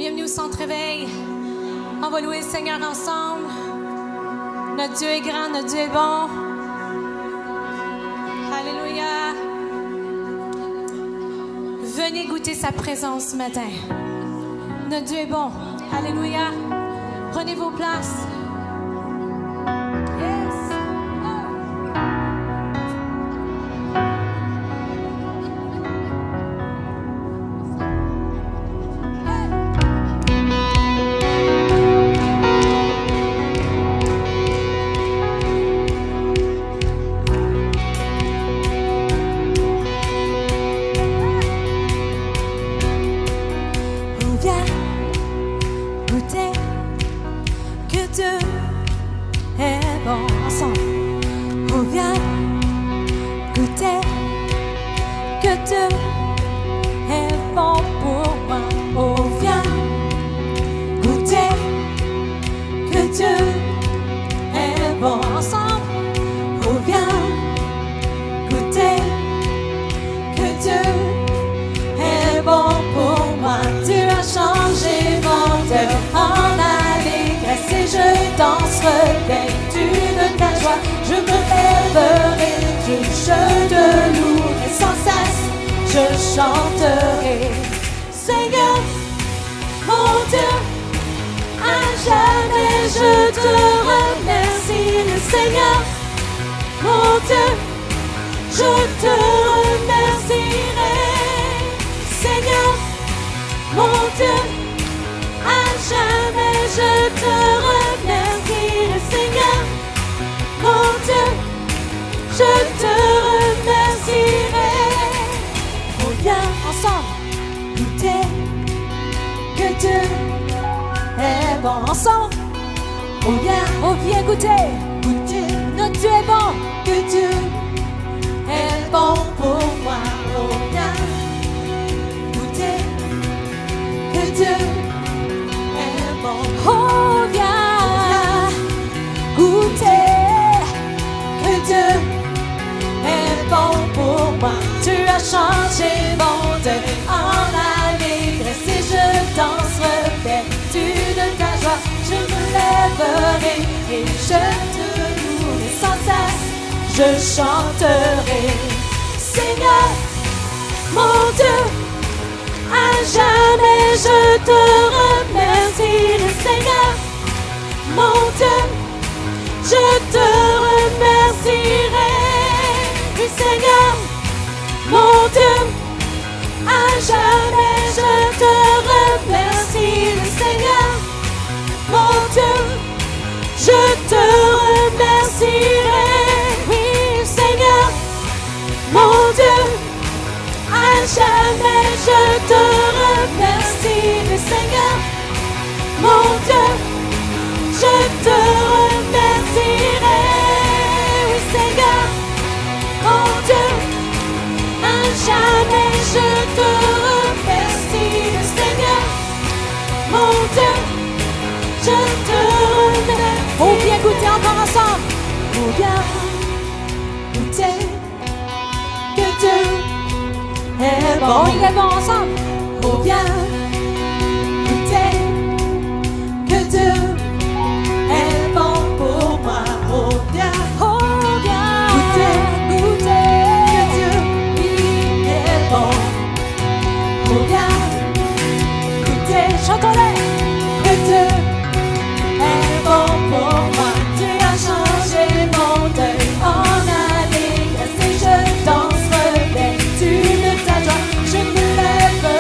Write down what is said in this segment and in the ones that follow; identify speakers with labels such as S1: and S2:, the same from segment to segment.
S1: bienvenue au Centre Réveil. On va louer le Seigneur ensemble. Notre Dieu est grand, notre Dieu est bon. Alléluia. Venez goûter sa présence ce matin. Notre Dieu est bon. Alléluia. Prenez vos places.
S2: Chanterai, Seigneur, mon Dieu, à jamais je te remercie, Seigneur, mon Dieu, je te remercierai, Seigneur, mon Dieu, à jamais je te remercierai, Seigneur, mon Dieu, je te remercierai. Viens ensemble goûter que Dieu est bon. Ensemble, on vient goûter. Notre Dieu est bon. Que Dieu est bon pour moi. On vient goûter que Dieu est bon. On vient goûter que Dieu est bon pour moi. Tu as changé mon deuil en allégresse et je danserai vertu de ta joie. Je me lèverai et je te louerai sans cesse. Je chanterai, Seigneur, mon Dieu, à jamais je te remercierai, Seigneur, mon Dieu, je te remercierai, oui, Seigneur. Mon Dieu, à jamais je te remercie, Seigneur. Mon Dieu, je te remercierai, oui, Seigneur. Mon Dieu, à jamais je te remercie, Seigneur. Mon Dieu, je te remercierai, oui, Seigneur. Mon Dieu, jamais je te remercie, Seigneur, mon Dieu, je te remercie. On vient goûter encore ensemble. On vient goûter que Dieu est bon. Il est bon ensemble. On vient goûter que Dieu est bon pour moi. On vient goûter que Dieu bon. On vient goûter, chantons-le, que Dieu est bon pour moi. Tu as changé mon deuil en allégresse et je danserai vertu de ta joie. Je me lèverai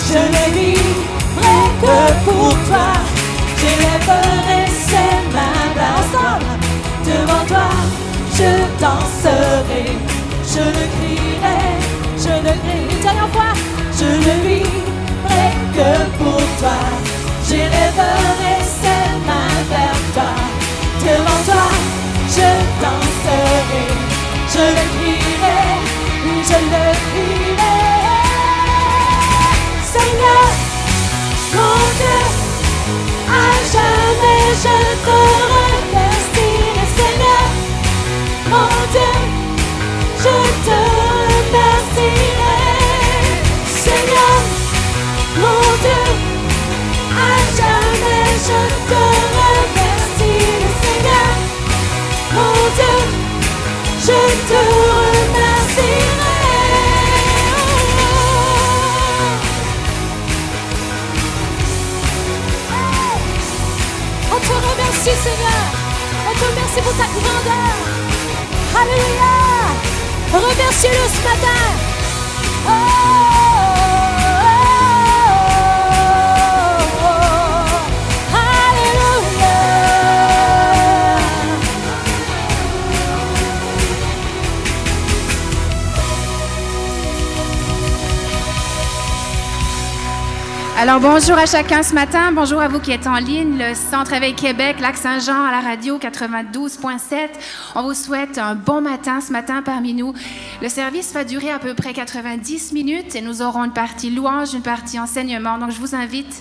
S2: je ne vivrai que pour toi. J'élèverai ces mains ensemble devant toi, je danserai, je le crierai, je le crierai. Une dernière fois, je ne vivrai que pour toi. J'élèverai ces mains vers toi, devant toi, je danserai, je le crierai, oui, je le crierai. Seigneur, mon Dieu, à jamais je te remercierai. Seigneur, mon Dieu, je te remercierai. Seigneur, mon Dieu, à jamais je te remercierai. Seigneur, mon Dieu, je te remercierai. On te remercie, Seigneur. On te remercie pour ta grandeur. Alléluia. Remerciez-le ce matin. Oh, oh, oh. Alléluia.
S3: Alors bonjour à chacun ce matin, bonjour à vous qui êtes en ligne, le Centre Éveil Québec, Lac-Saint-Jean à la radio 92.7. On vous souhaite un bon matin ce matin parmi nous. Le service va durer à peu près 90 minutes et nous aurons une partie louange, une partie enseignement. Donc je vous invite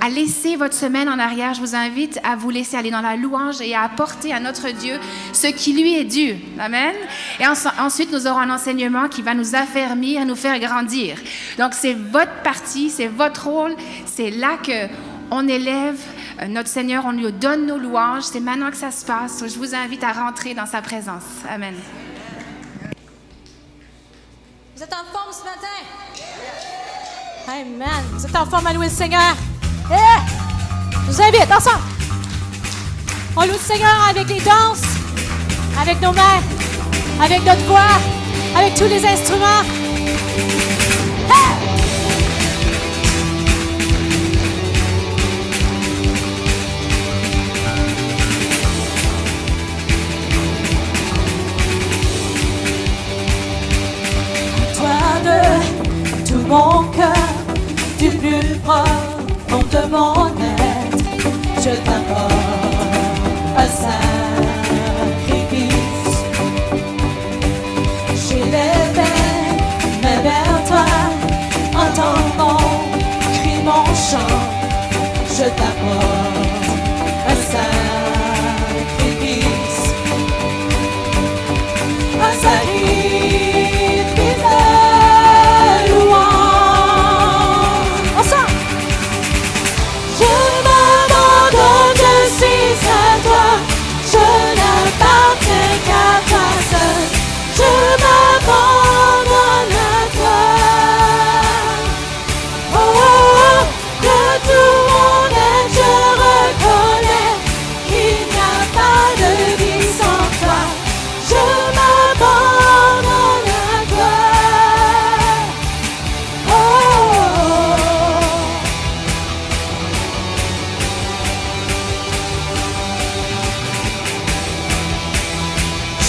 S3: à laisser votre semaine en arrière, je vous invite à vous laisser aller dans la louange et à apporter à notre Dieu ce qui lui est dû. Amen. Et ensuite nous aurons un enseignement qui va nous affermir, nous faire grandir. Donc c'est votre partie, c'est votre rôle. C'est là qu'on élève notre Seigneur, on lui donne nos louanges. C'est maintenant que ça se passe. Je vous invite à rentrer dans sa présence. Amen.
S1: Vous êtes en forme ce matin? Amen. Vous êtes en forme à louer le Seigneur? Je vous invite, ensemble. On loue le Seigneur avec les danses, avec nos mains, avec notre voix, avec tous les instruments.
S2: Tout mon cœur, du plus profond de mon être, je t'apporte un sacrifice. J'élève mes vers toi, entends mon cri, mon chant, je t'apporte un sacrifice. Un sacrifice de louange. Ensemble. Je m'abandonne, je suis à toi. Je n'appartiens qu'à toi seul. Je m'abandonne à toi. Oh, oh, oh, de tout mon être, je reconnais qu'il n'y a pas de vie sans toi. Je m'abandonne à toi. Oh, oh, oh.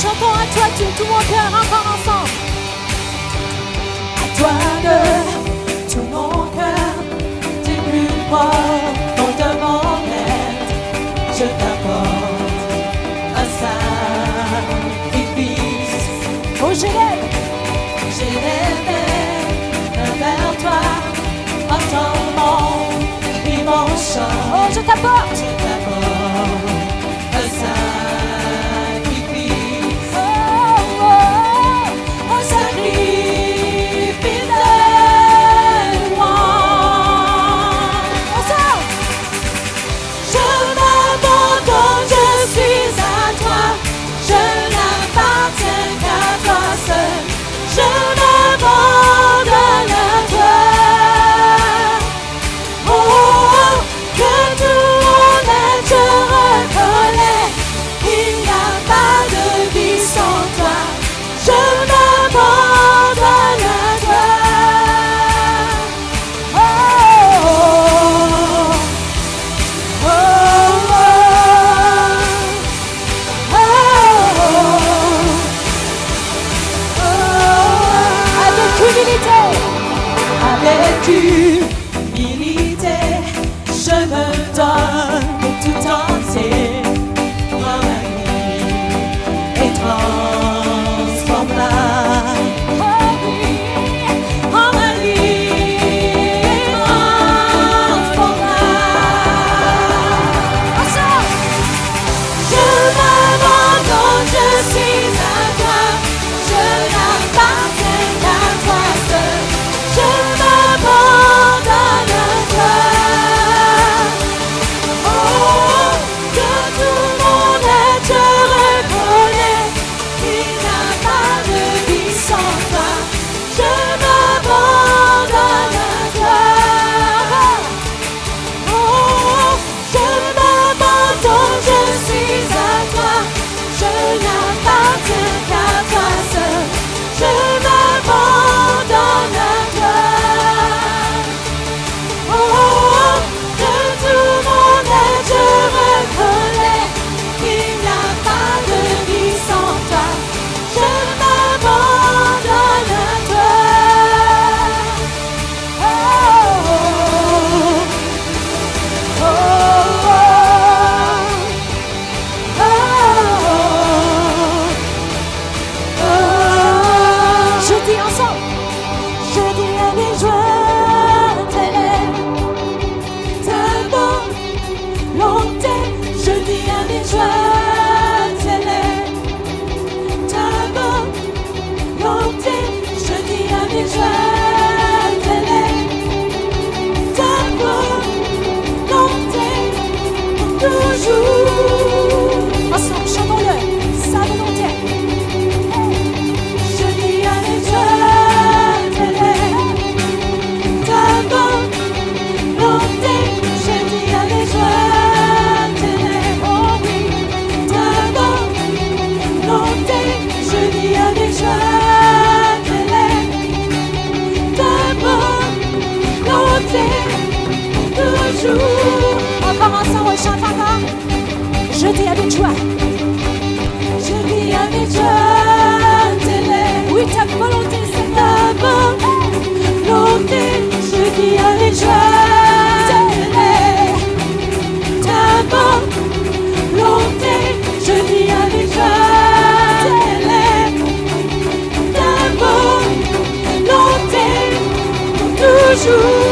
S2: Chantons à toi tout mon cœur encore ensemble. À toi de tout mon cœur, du plus profond de mon être, je t'apporte un sacrifice. Oh, j'élève vers toi, entends mon cri, mon chant. Oh, je t'apporte un sacrifice. Oh, oh, oh, un sacrifice de louange. Ensemble. Je m'abandonne, je suis à toi. Je n'appartiens qu'à toi seul. Je m'abandonne à toi. Oh, oh, oh, que tout mon toujours.
S1: Encore ensemble, on chante encore. Je dis avec joie.
S2: Je vis avec joie,
S1: Oui, ta volonté, c'est
S2: ta volonté. Je vis avec joie, ta volonté. Je vis avec joie, ta volonté. Toujours.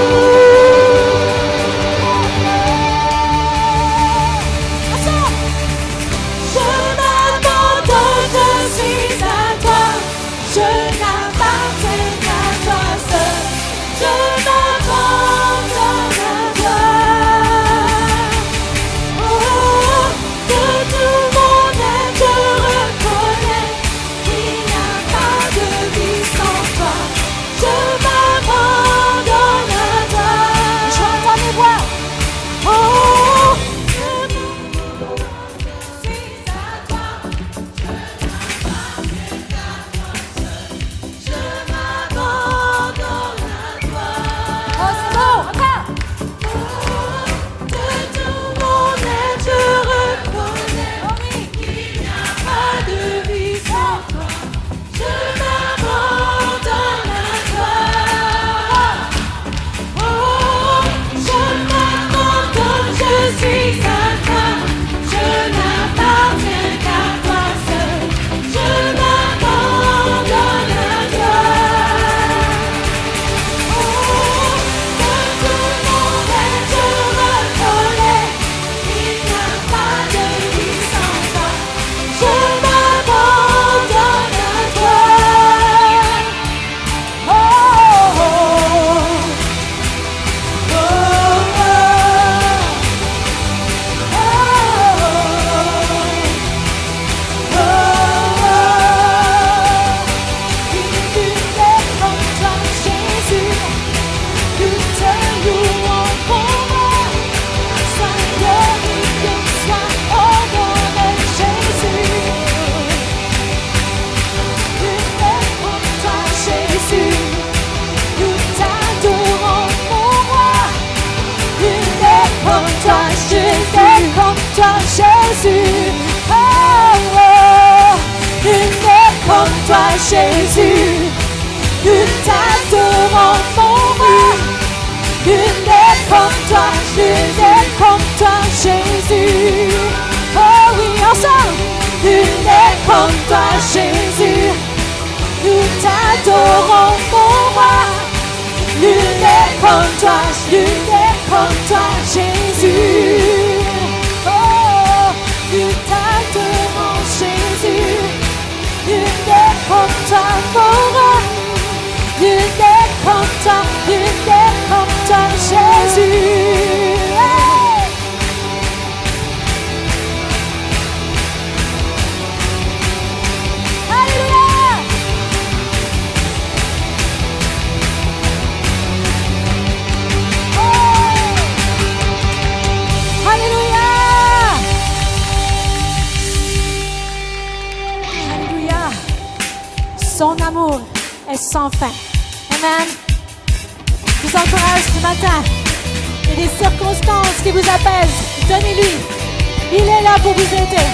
S2: Jésus, oh, oh, nul n'est comme toi, Jésus, nous t'adorons, mon roi, nul n'est comme toi, Jésus, oh oui, ensemble, nul n'est comme toi, Jésus, nous t'adorons, mon roi, nul n'est comme toi, Jésus. Nous t'adorons, Jésus. Nul n'est comme toi, mon roi. Nul n'est comme toi, Jésus. Hey! Alléluia! Oh! Alléluia! Son amour est sans fin. Amen. Je vous encourage ce matin. Il y a des circonstances qui vous apaisent. Donnez-lui. Il est là pour vous aider.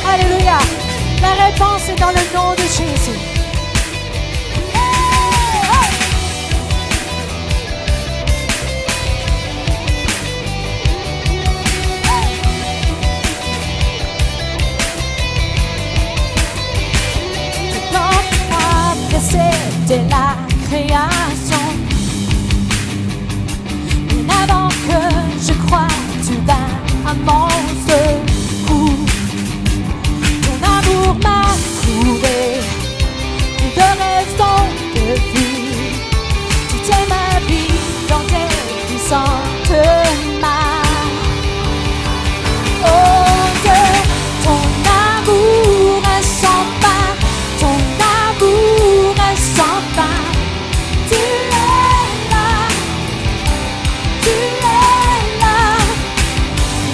S2: Alléluia. La réponse est dans le nom de Jésus. C'était la création. Bien avant que je croie, tu vas à mon secours. Ton amour m'a trouvé, plus de raison de vivre. Tu tiens ma vie dans tes puissantes mains. Oh Dieu, ton amour est sans fin, ton amour est sans fin. Tu es là, tu es là.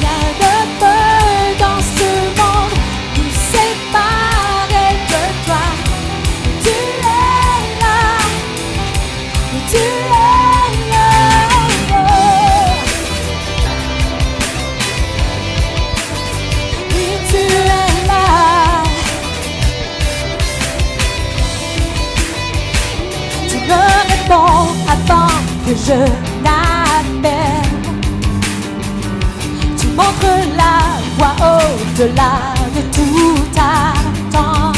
S2: Rien ne peut dans ce monde nous séparer de toi. Tu es que je n'appelle. Tu montres la voie au-delà de tout attente.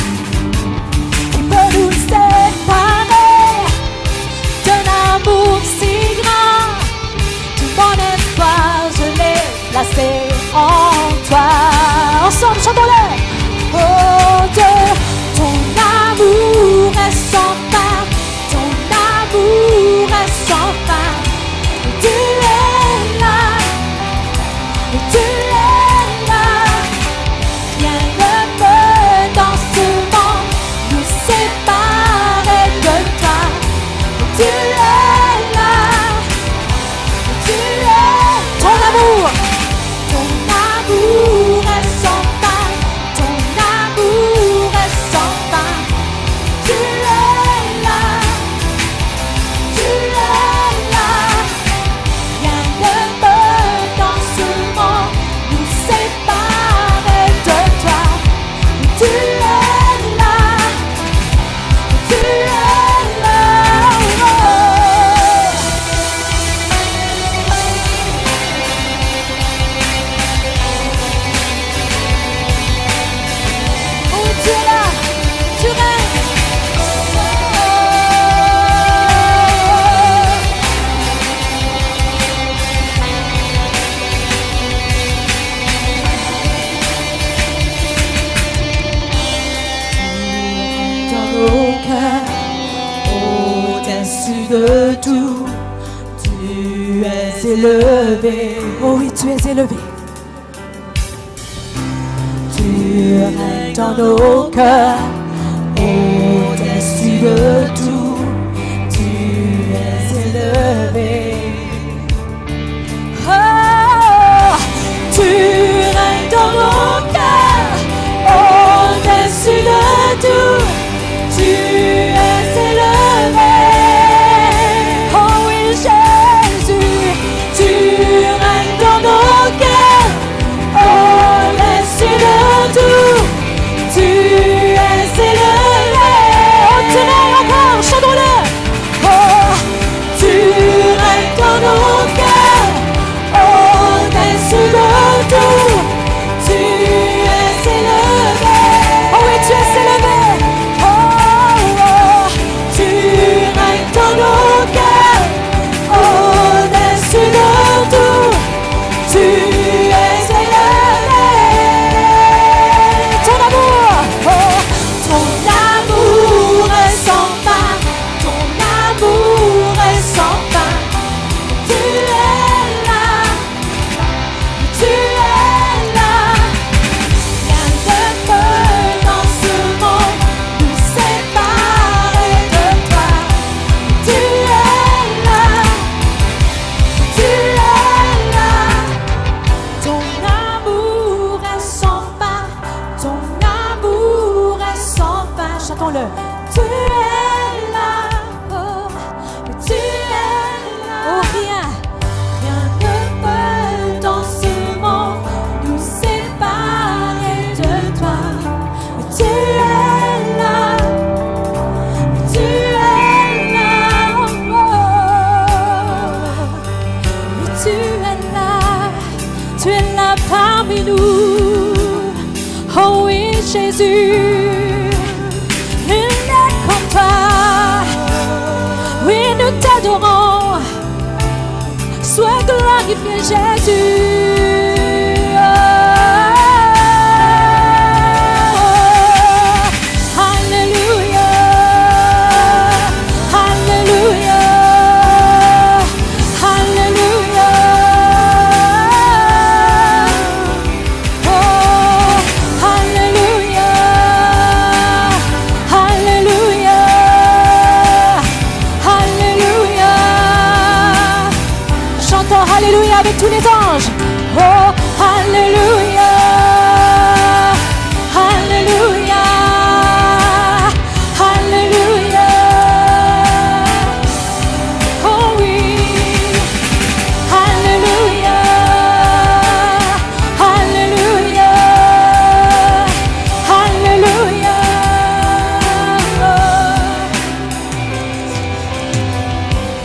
S2: Qui peut nous séparer d'un amour si grand? Tout mon espoir, je l'ai placé en toi. Ensemble, chantons-le. Oh Dieu, ton amour est sans fin, ton amour est sans fin. Tu es là, tu es là. Rien ne peut dans ce monde nous séparer de toi. Tu es là, tu es ton amour est sans fin, ton amour est sans fin. Tu es là, tu es là. Rien ne peut dans ce monde nous séparer de toi. Tu es là, tu es là. Oh, tu es là, tu règnes. Dans nos cœurs, au-dessus de tout, tu es élevé. Oh oui, tu es élevé. Tu règnes dans nos cœurs, au-dessus de tout, tu es élevé. Oh, tu règnes dans nos cœurs, au-dessus de tout, tu es élevé. Oh oui, Jésus, tu règnes dans nos cœurs, au-dessus de tout, tu es élevé. Oh, tu règnes encore, chantons-le. Oh, tu règnes dans nos cœurs, au-dessus de tout, tu es élevé. Oh oui, tu es élevé. Oh, oh, tu règnes dans nos cœurs, au-dessus de tout, tu es élevé. Ton amour, oh, ton amour est sans fin, ton amour est sans fin. Tu es là, tu es là. Rien ne peut dans ce monde nous séparer de toi. Tu es là, tu es là. Ton amour est sans fin, ton amour est sans fin. Chantons-le. Tu es là, oh, tu es là. Oh, rien ne peut dans ce monde nous séparer de toi. Tu es là, tu es là, oh, tu es là parmi nous. Oh oui, Jésus, il n'est comme toi. Oui, nous t'adorons. Sois glorifié, Jésus. Alléluia, Alléluia, Alléluia. Oh, Alléluia, Alléluia, Alléluia. Chantons Alléluia avec tous les anges. Oh, Alléluia, Alléluia, Alléluia. Oh oui, Alléluia, Alléluia, Alléluia.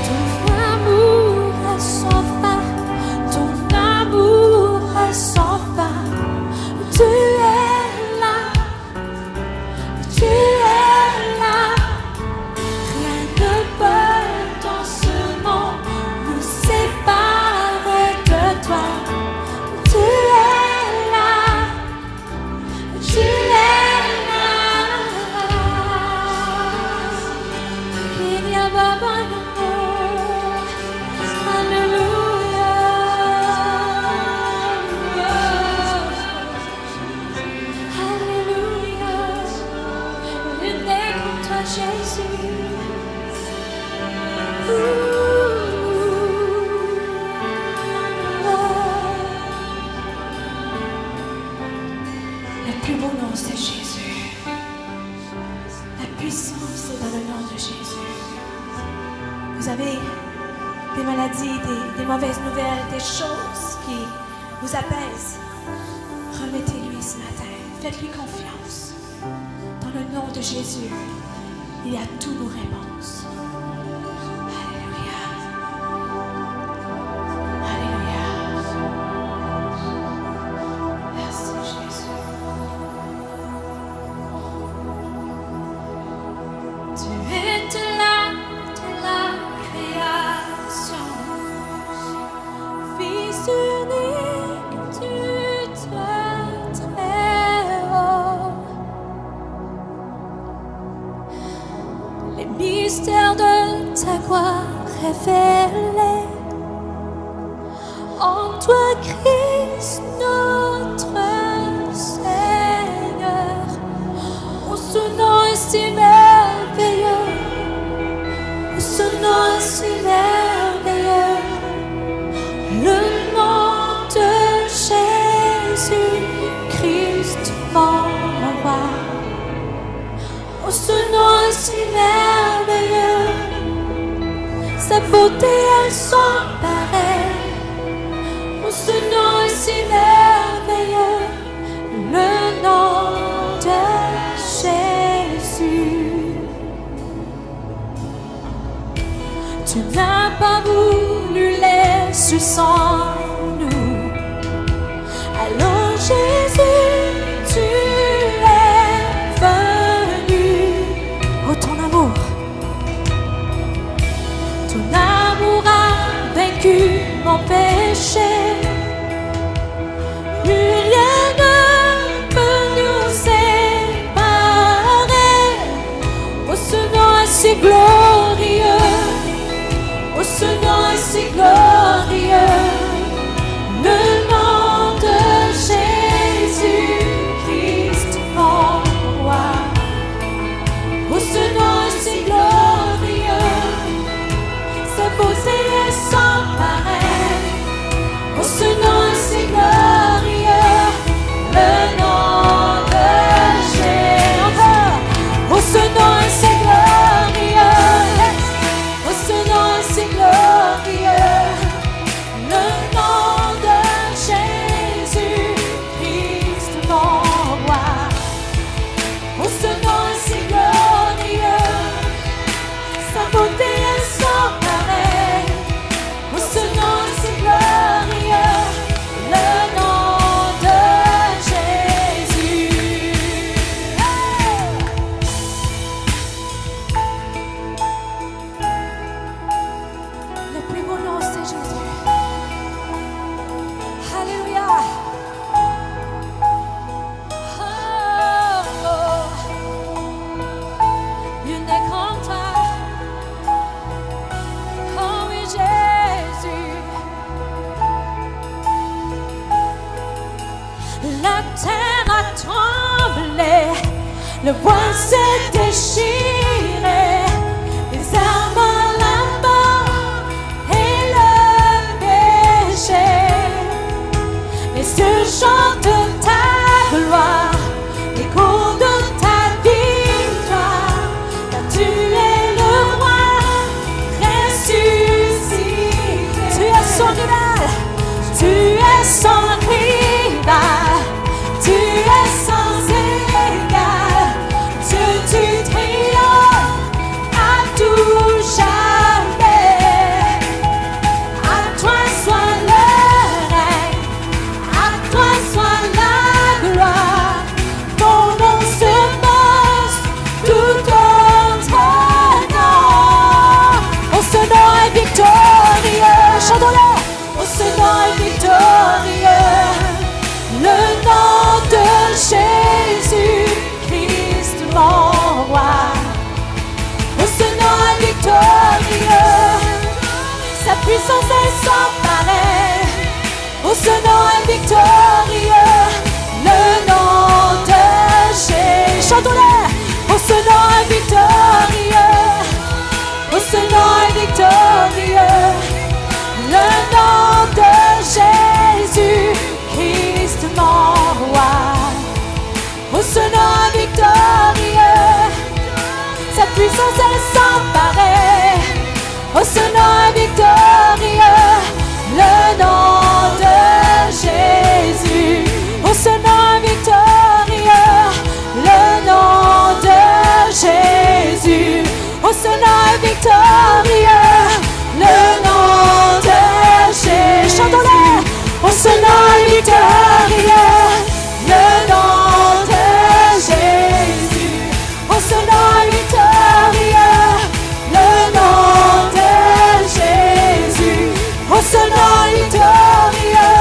S2: Ton amour vous avez des maladies, des mauvaises nouvelles, des choses qui vous apaisent, remettez-lui ce matin. Faites-lui confiance. Dans le nom de Jésus, il y a toutes nos réponses. Alléluia. Alléluia. Merci Jésus. Tu es de la création, Fils unique du Dieu très haut. Les mystères de ta gloire révélés en toi, Christ, notre Seigneur. Oh, ce nom est si merveilleux, oh, ce nom est si merveilleux, le nom de Jésus, Christ, mon roi. Oh, ce nom est si merveilleux, sa beauté est sans pareil. Oh, ce nom est si merveilleux, le nom de Jésus. Tu n'as pas voulu laisser sans nous. Alors Jésus, tu es venu. Oh, ton amour a vaincu mon péché. Plus rien ne peut nous séparer. Oh, ce nom est si glorieux. Oh, ce nom est si glorieux. Le nom de Jésus, Christ, mon roi. Oh, ce nom est si glorieux. Sa beauté est sans pareil. Oh, ce nom est si glorieux. Le nom de Jésus. Encore. Oh, ce nom est si glorieux. Oh, ce nom est si glorieux. Le nom de Jésus, Christ, mon roi. Oh, ce nom est si glorieux. Sa beauté est sans pareil. Oh, ce nom est si glorieux. Le nom de Jésus. Hey! Le plus beau nom, c'est Jésus. Alléluia. Oh, il n'est comme toi. Oh oui, Jésus. La terre a tremblé, le bois s'est déchiré, les arbres, la mort et le péché. Et ce chant de ta gloire, l'écho de ta victoire, car tu es le roi ressuscité. Tu es son rival, tu es son rival, tu es sans égal. Dieu, tu triomphes. au son nom victorieux, le nom de Jésus. Chantons-le, au son nom victorieux, le nom de Jésus, au son nom victorieux, le nom de Jésus, au son nom victorieux,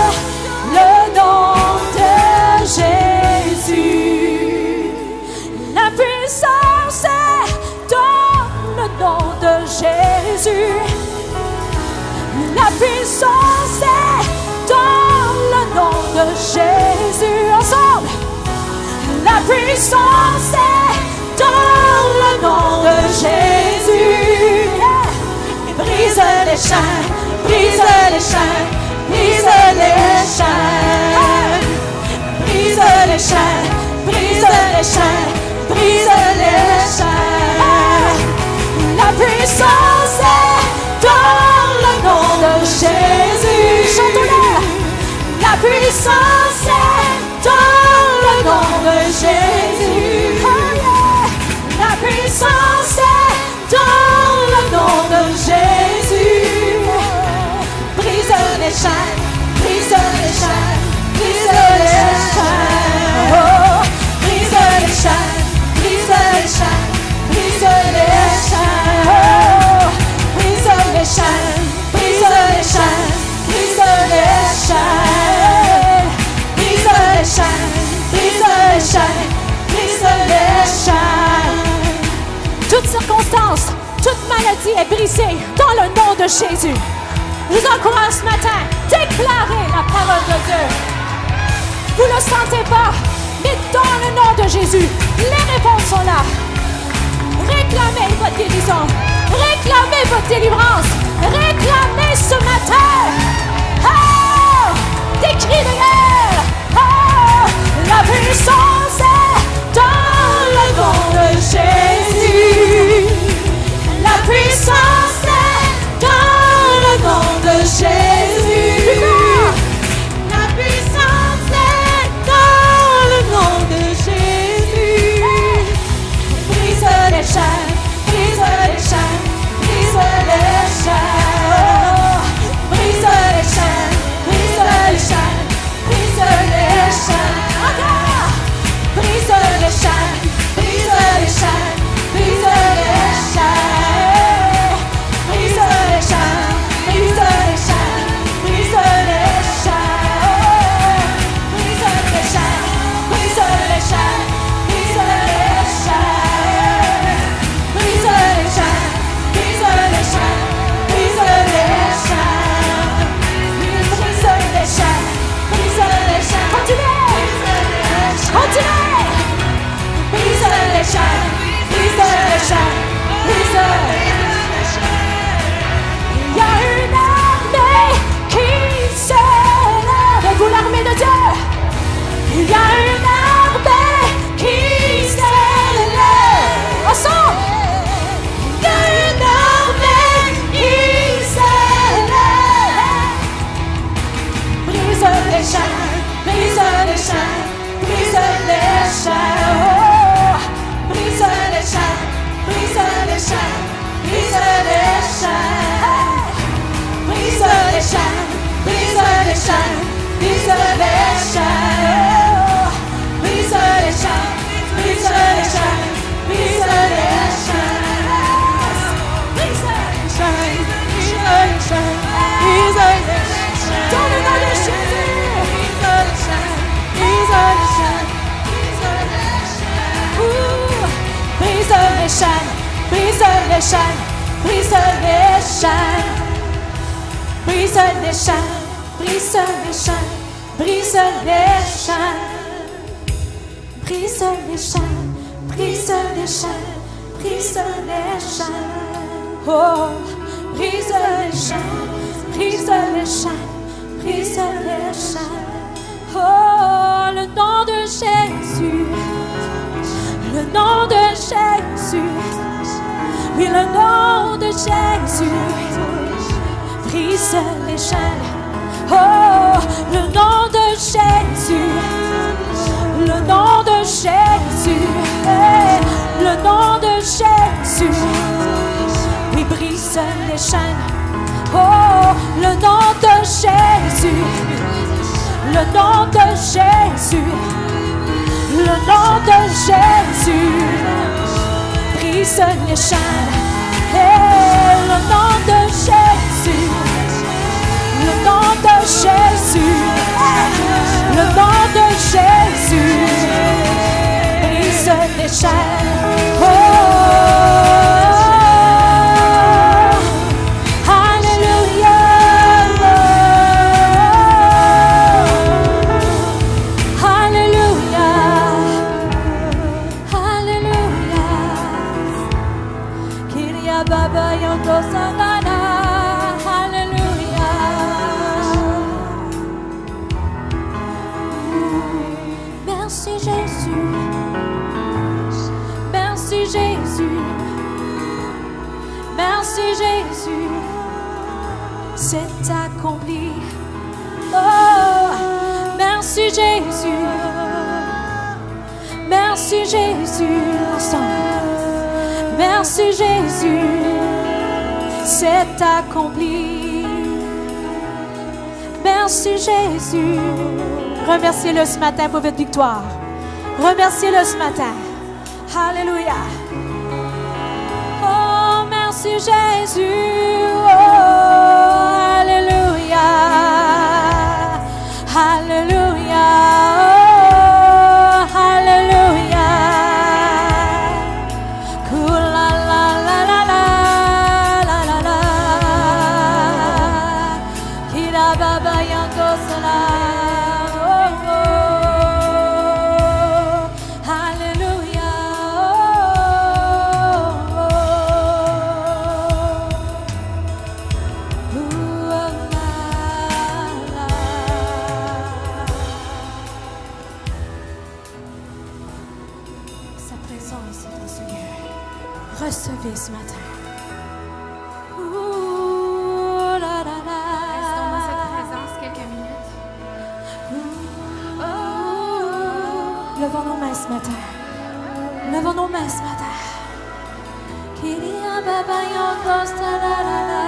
S2: le nom de Jésus. La puissance est dans le nom de Jésus. La puissance est dans le nom de Jésus. Ensemble. La puissance est dans le nom de Jésus. Brise les chaînes, brise les chaînes, brise les chaînes. Brise les chaînes, brise les chaînes, brise les chaînes. La puissance est dans le nom de Jésus. Chantons-le. La puissance est dans le nom de Jésus. Oh yeah. La puissance est dans le nom de Jésus. Brise les chaînes, brise les chaînes, brise les chaînes. Oh, brise les chaînes, brise les chaînes, brise les chaînes. Oh, brise les chaînes, brise les chaînes, brise les chaînes. Brise les chaînes, brise les chaînes, brise les chaînes. Toute circonstance, toute maladie est brisée dans le nom de Jésus. Je vous encourage ce matin, déclarez la parole de Dieu. Vous ne le sentez pas, mais dans le nom de Jésus, les réponses sont là. Réclamez votre guérison, réclamez votre délivrance, réclamez ce matin. Oh, des cris de guerre. Oh, la puissance est dans le nom de Jésus. La puissance est dans le nom de Jésus. La puissance est dans le nom de Jésus. Brise les chaînes, brise les chaînes, brise les chaînes. Brise les chaînes, brise les chaînes, brise les chaînes. Encore. Brise les chaînes, brise les chaînes, brise les chaînes. Brise les chaînes, brise les chaînes, brise les chaînes. Brise les chaînes, brise les chaînes, brise les chaînes. Brise les chaînes, brise les chaînes, brise les chaînes. Brise les chaînes, brise les chaînes. Continuez, continuez. Brise les chaînes, brise les chaînes, brise les chaînes. Il y a une armée qui s'élève. Êtes-vous l'armée de Dieu? Il y a une armée qui s'élève. Ensemble. Il y a une armée qui s'élève. Brise les chaînes, brise les chaînes, brise les chaînes. Oh, brise les chaînes, brise les chaînes, brise les chaînes. Brise les chaînes, brise les chaînes, brise les chaînes. Oh, brise les chaînes, brise les chaînes, brise les chaînes. Brise les chaînes, brise les chaînes, brise les chaînes. Dans le nom de Jésus. Brise les chaînes, brise les chaînes, brise les chaînes. Brise les chaînes, brise les chaînes, brise les chaînes. Brise les chaînes, brise les chaînes, brise les chaînes. Brise les chaînes, brise les chaînes, brise les chaînes. Oh, brise les chaînes, brise les chaînes, brise les chaînes. Oh, le nom de Jésus, le nom de Jésus, oui, le nom de Jésus. Brise les chaînes. Oh, le nom de Jésus, le nom de Jésus, le nom de Jésus.
S1: brise les chaînes. Oh, le nom de Jésus, le nom de Jésus, le nom de Jésus brise les chaînes. Hey, le nom de Jésus, le nom de Jésus, le nom de Jésus brise les chaînes. Oh, Alléluia, Alléluia, Alléluia. Kiria Baba Yoko Sagana, Alléluia. Merci Jésus, merci Jésus, merci Jésus, c'est accompli. Oh, merci Jésus, merci Jésus, ensemble. Merci Jésus, c'est accompli. Merci Jésus. Remerciez-le ce matin pour votre victoire. Remerciez-le ce matin. Alléluia. Oh, merci Jésus. Oh, Alléluia. Alléluia. Oh, Alléluia. Cool, la, la, la, la, la, la, la, la. Kira Baba Yango Sala. Recevez ce matin. Ouh, la, la, la.
S3: Restons dans cette présence quelques minutes.
S1: Levons nos mains ce matin. Levons nos mains ce matin. Kiria Baba Yoko Sta, la, la, la.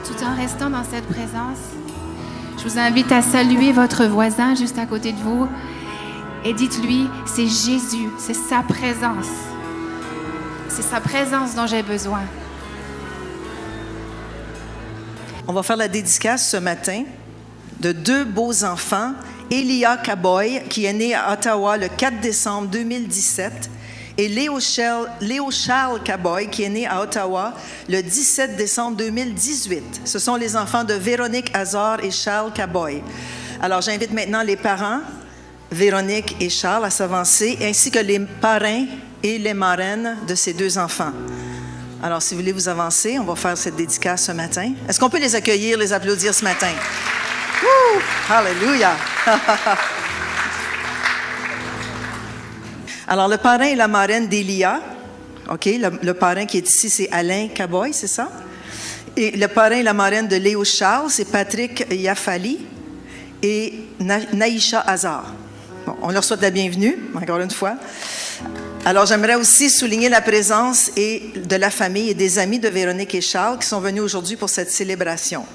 S3: Tout en restant dans cette présence, je vous invite à saluer votre voisin juste à côté de vous et dites-lui, c'est Jésus, c'est sa présence. C'est sa présence dont j'ai besoin.
S4: On va faire la dédicace ce matin de deux beaux enfants. Elia Caboy, qui est né à Ottawa le 4 décembre 2017, et Léo Charles Caboy, qui est né à Ottawa le 17 décembre 2018. Ce sont les enfants de Véronique Hazard et Charles Caboy. Alors, j'invite maintenant les parents, Véronique et Charles, à s'avancer, ainsi que les parrains et les marraines de ces deux enfants. Alors, si vous voulez vous avancer, on va faire cette dédicace ce matin. Est-ce qu'on peut les accueillir, les applaudir ce matin? Woo! Hallelujah! Alors, le parrain et la marraine d'Elia, OK, le parrain qui est ici, c'est Alain Caboy, c'est ça? Et le parrain et la marraine de Léo Charles, c'est Patrick Yafali et Naïcha Hazard. Bon, on leur souhaite la bienvenue, encore une fois. Alors, j'aimerais aussi souligner la présence de la famille et des amis de Véronique et Charles qui sont venus aujourd'hui pour cette célébration.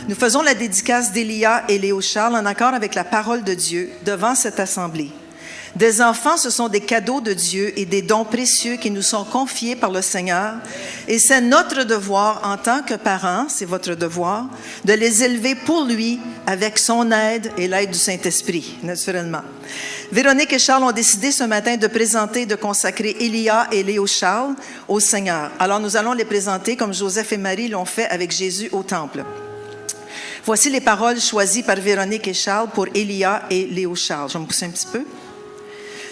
S4: Nous faisons la dédicace d'Elia et Léo Charles en accord avec la parole de Dieu devant cette assemblée. Des enfants, ce sont des cadeaux de Dieu et des dons précieux qui nous sont confiés par le Seigneur. Et c'est notre devoir en tant que parents, c'est votre devoir, de les élever pour lui avec son aide et l'aide du Saint-Esprit, naturellement. Véronique et Charles ont décidé ce matin de présenter et de consacrer Elia et Léo Charles au Seigneur. Alors nous allons les présenter comme Joseph et Marie l'ont fait avec Jésus au temple. Voici les paroles choisies par Véronique et Charles pour Elia et Léo Charles. Je vais me pousser un petit peu.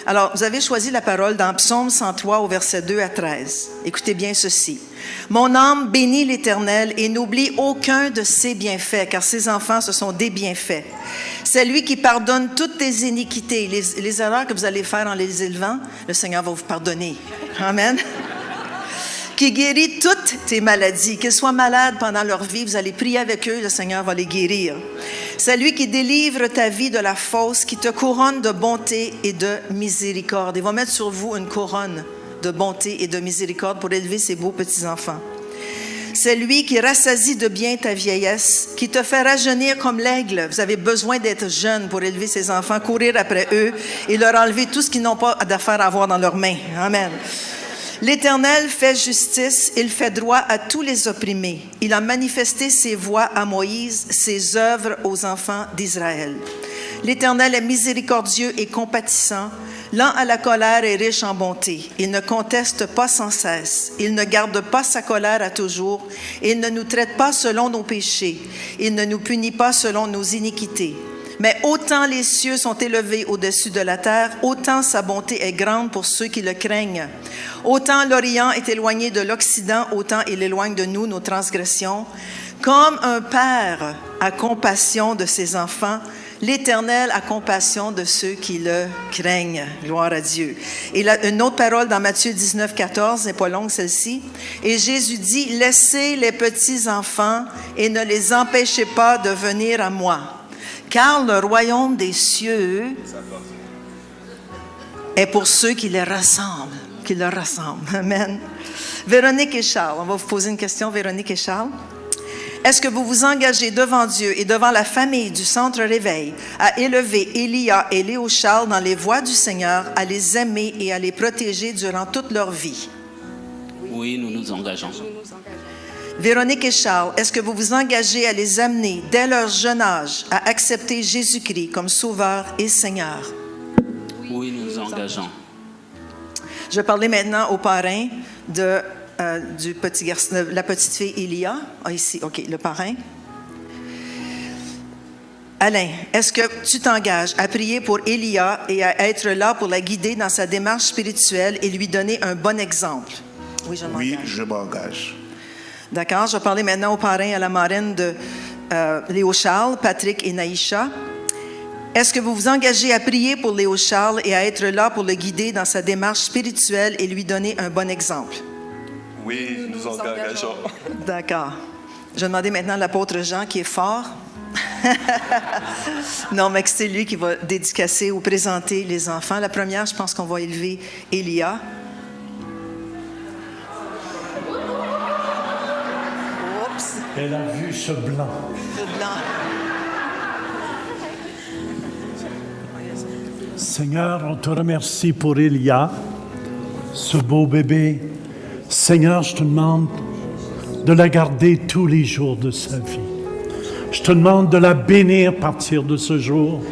S4: Alors, vous avez choisi la parole dans Psaume 103 au verset 2 à 13. Écoutez bien ceci. « Mon âme bénit l'Éternel et n'oublie aucun de ses bienfaits, car ses enfants, ce sont des bienfaits. C'est lui qui pardonne toutes tes iniquités. Les erreurs que vous allez faire en les élevant, le Seigneur va vous pardonner. Amen. Qui guérit toutes tes maladies. Qu'ils soient malades pendant leur vie, vous allez prier avec eux, le Seigneur va les guérir. C'est lui qui délivre ta vie de la fausse, qui te couronne de bonté et de miséricorde. Il va mettre sur vous une couronne de bonté et de miséricorde pour élever ses beaux petits-enfants. C'est lui qui rassasie de bien ta vieillesse, qui te fait rajeunir comme l'aigle. Vous avez besoin d'être jeune pour élever ses enfants, courir après eux et leur enlever tout ce qu'ils n'ont pas d'affaire à avoir dans leurs mains. Amen. L'Éternel fait justice, il fait droit à tous les opprimés. Il a manifesté ses voies à Moïse, ses œuvres aux enfants d'Israël. L'Éternel est miséricordieux et compatissant, lent à la colère et riche en bonté. Il ne conteste pas sans cesse. Il ne garde pas sa colère à toujours. Il ne nous traite pas selon nos péchés. Il ne nous punit pas selon nos iniquités. Mais autant les cieux sont élevés au-dessus de la terre, autant sa bonté est grande pour ceux qui le craignent. Autant l'Orient est éloigné de l'Occident, autant il éloigne de nous nos transgressions. Comme un père a compassion de ses enfants, l'Éternel a compassion de ceux qui le craignent. Gloire à Dieu. Et là, une autre parole dans Matthieu 19, 14, n'est pas longue celle-ci. Et Jésus dit, « Laissez les petits enfants et ne les empêchez pas de venir à moi. Car le royaume des cieux est pour ceux qui les rassemblent. » Qui le rassemblent. Amen. Véronique et Charles, on va vous poser une question, Véronique et Charles. Est-ce que vous vous engagez devant Dieu et devant la famille du Centre Réveil à élever Elia et Léo Charles dans les voies du Seigneur, à les aimer et à les protéger durant toute leur vie?
S5: Oui, nous nous engageons.
S4: Véronique et Charles, est-ce que vous vous engagez à les amener, dès leur jeune âge, à accepter Jésus-Christ comme Sauveur et Seigneur?
S5: Oui, nous nous engageons.
S4: Je vais parler maintenant aux parrains de du petit garçon, la petite fille Elia. Ah, ici, OK, le parrain. Alain, est-ce que tu t'engages à prier pour Elia et à être là pour la guider dans sa démarche spirituelle et lui donner un bon exemple? Oui, je m'engage.
S6: Oui, je m'engage.
S4: D'accord, je vais parler maintenant aux parrains et à la marraine de Léo Charles, Patrick et Naïcha. Est-ce que vous vous engagez à prier pour Léo Charles et à être là pour le guider dans sa démarche spirituelle et lui donner un bon exemple?
S6: Oui, nous engageons.
S4: D'accord. Je vais demander maintenant à l'apôtre Jean qui est fort. Non, mais c'est lui qui va dédicacer ou présenter les enfants. La première, je pense qu'on va élever Elia. Oups.
S7: Elle a vu ce blanc.
S4: Le blanc.
S7: Seigneur, on te remercie pour Elia, ce beau bébé. Seigneur, je te demande de la garder tous les jours de sa vie. Je te demande de la bénir à partir de ce jour,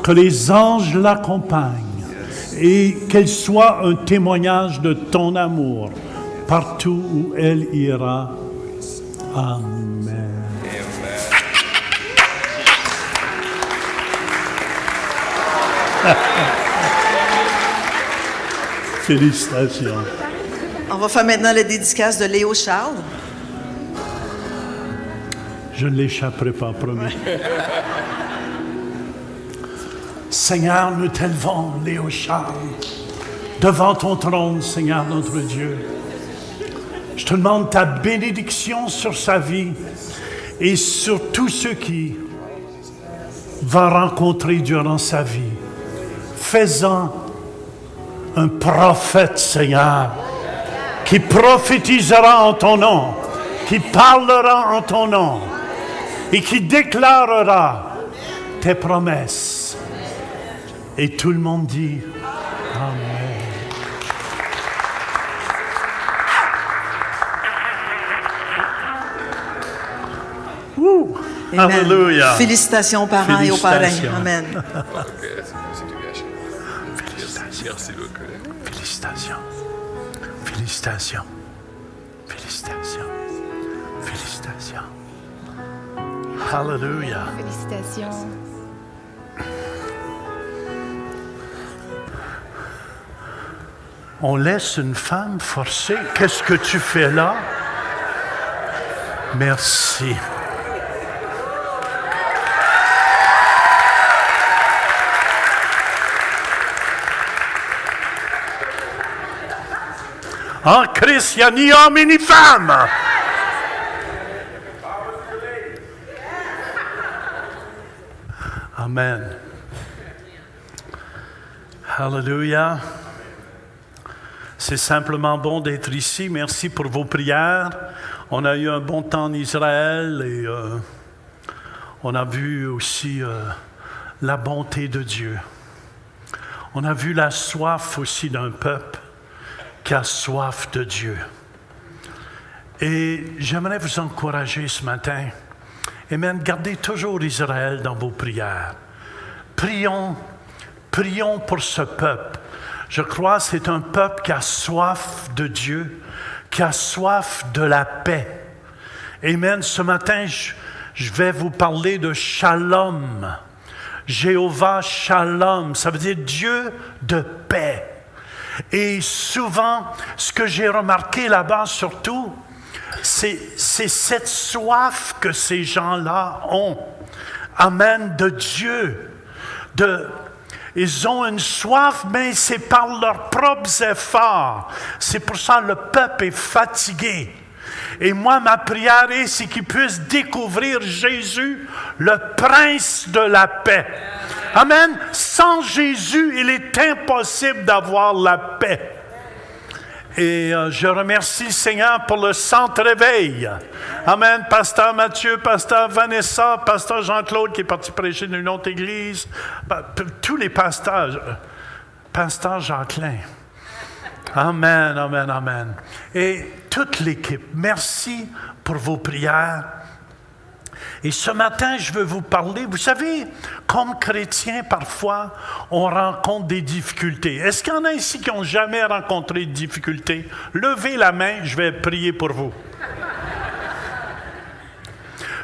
S7: que les anges l'accompagnent et qu'elle soit un témoignage de ton amour partout où elle ira. Amen. Félicitations.
S4: On va faire maintenant la dédicace de Léo Charles.
S7: Je ne l'échapperai pas, promis. Seigneur, nous t'élevons, Léo Charles, devant ton trône, Seigneur notre Dieu. Je te demande ta bénédiction sur sa vie et sur tous ceux qui va rencontrer durant sa vie. Fais-en un prophète, Seigneur, qui prophétisera en ton nom, qui parlera en ton nom et qui déclarera tes promesses. Et tout le monde dit Amen. Woo!
S4: Amen.
S7: Alléluia.
S4: Félicitations aux parents et aux parrains.
S7: Félicitations.
S4: Amen.
S7: Félicitations. Félicitations. Félicitations. Félicitations. Alléluia.
S3: Félicitations.
S7: On laisse une femme forcer. Qu'est-ce que tu fais là? Merci. En Christ, il n'y a ni homme ni femme. Amen. Hallelujah. C'est simplement bon d'être ici. Merci pour vos prières. On a eu un bon temps en Israël et on a vu aussi la bonté de Dieu. On a vu la soif aussi d'un peuple qui a soif de Dieu. Et j'aimerais vous encourager ce matin. Amen. Gardez toujours Israël dans vos prières. Prions pour ce peuple. Je crois que c'est un peuple qui a soif de Dieu, qui a soif de la paix. Amen. Ce matin, je vais vous parler de Shalom. Jéhovah Shalom, ça veut dire Dieu de paix. Et souvent, ce que j'ai remarqué là-bas surtout, c'est cette soif que ces gens-là ont. Amen, de Dieu. Ils ont une soif, mais c'est par leurs propres efforts. C'est pour ça que le peuple est fatigué. Et moi, ma prière c'est qu'ils puissent découvrir Jésus, le prince de la paix. Amen. Sans Jésus, il est impossible d'avoir la paix. Et je remercie le Seigneur pour le centre réveil. Amen. Pasteur Mathieu, Pasteur Vanessa, Pasteur Jean-Claude qui est parti prêcher dans une autre église. Tous les pasteurs. Pasteur Jacqueline. Amen, amen, amen. Et toute l'équipe, merci pour vos prières. Et ce matin, je veux vous parler, vous savez, comme chrétiens, parfois, on rencontre des difficultés. Est-ce qu'il y en a ici qui n'ont jamais rencontré de difficultés? Levez la main, je vais prier pour vous.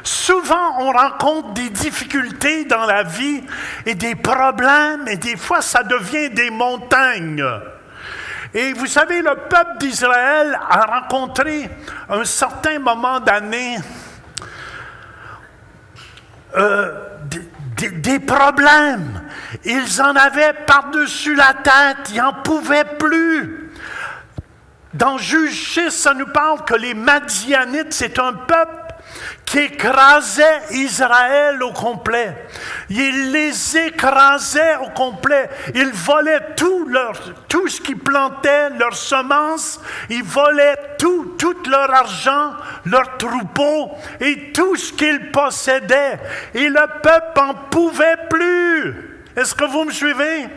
S7: Souvent, on rencontre des difficultés dans la vie et des problèmes, et des fois, ça devient des montagnes. Et vous savez, le peuple d'Israël a rencontré un certain moment d'année des problèmes. Ils en avaient par-dessus la tête, ils n'en pouvaient plus. Dans Juge 6, ça nous parle que les Madianites, c'est un peuple qui écrasait Israël au complet. Ils les écrasaient au complet. Ils volaient tout ce qu'ils plantaient, leurs semences. Ils volaient tout leur argent, leurs troupeaux et tout ce qu'ils possédaient. Et le peuple n'en pouvait plus. Est-ce que vous me suivez?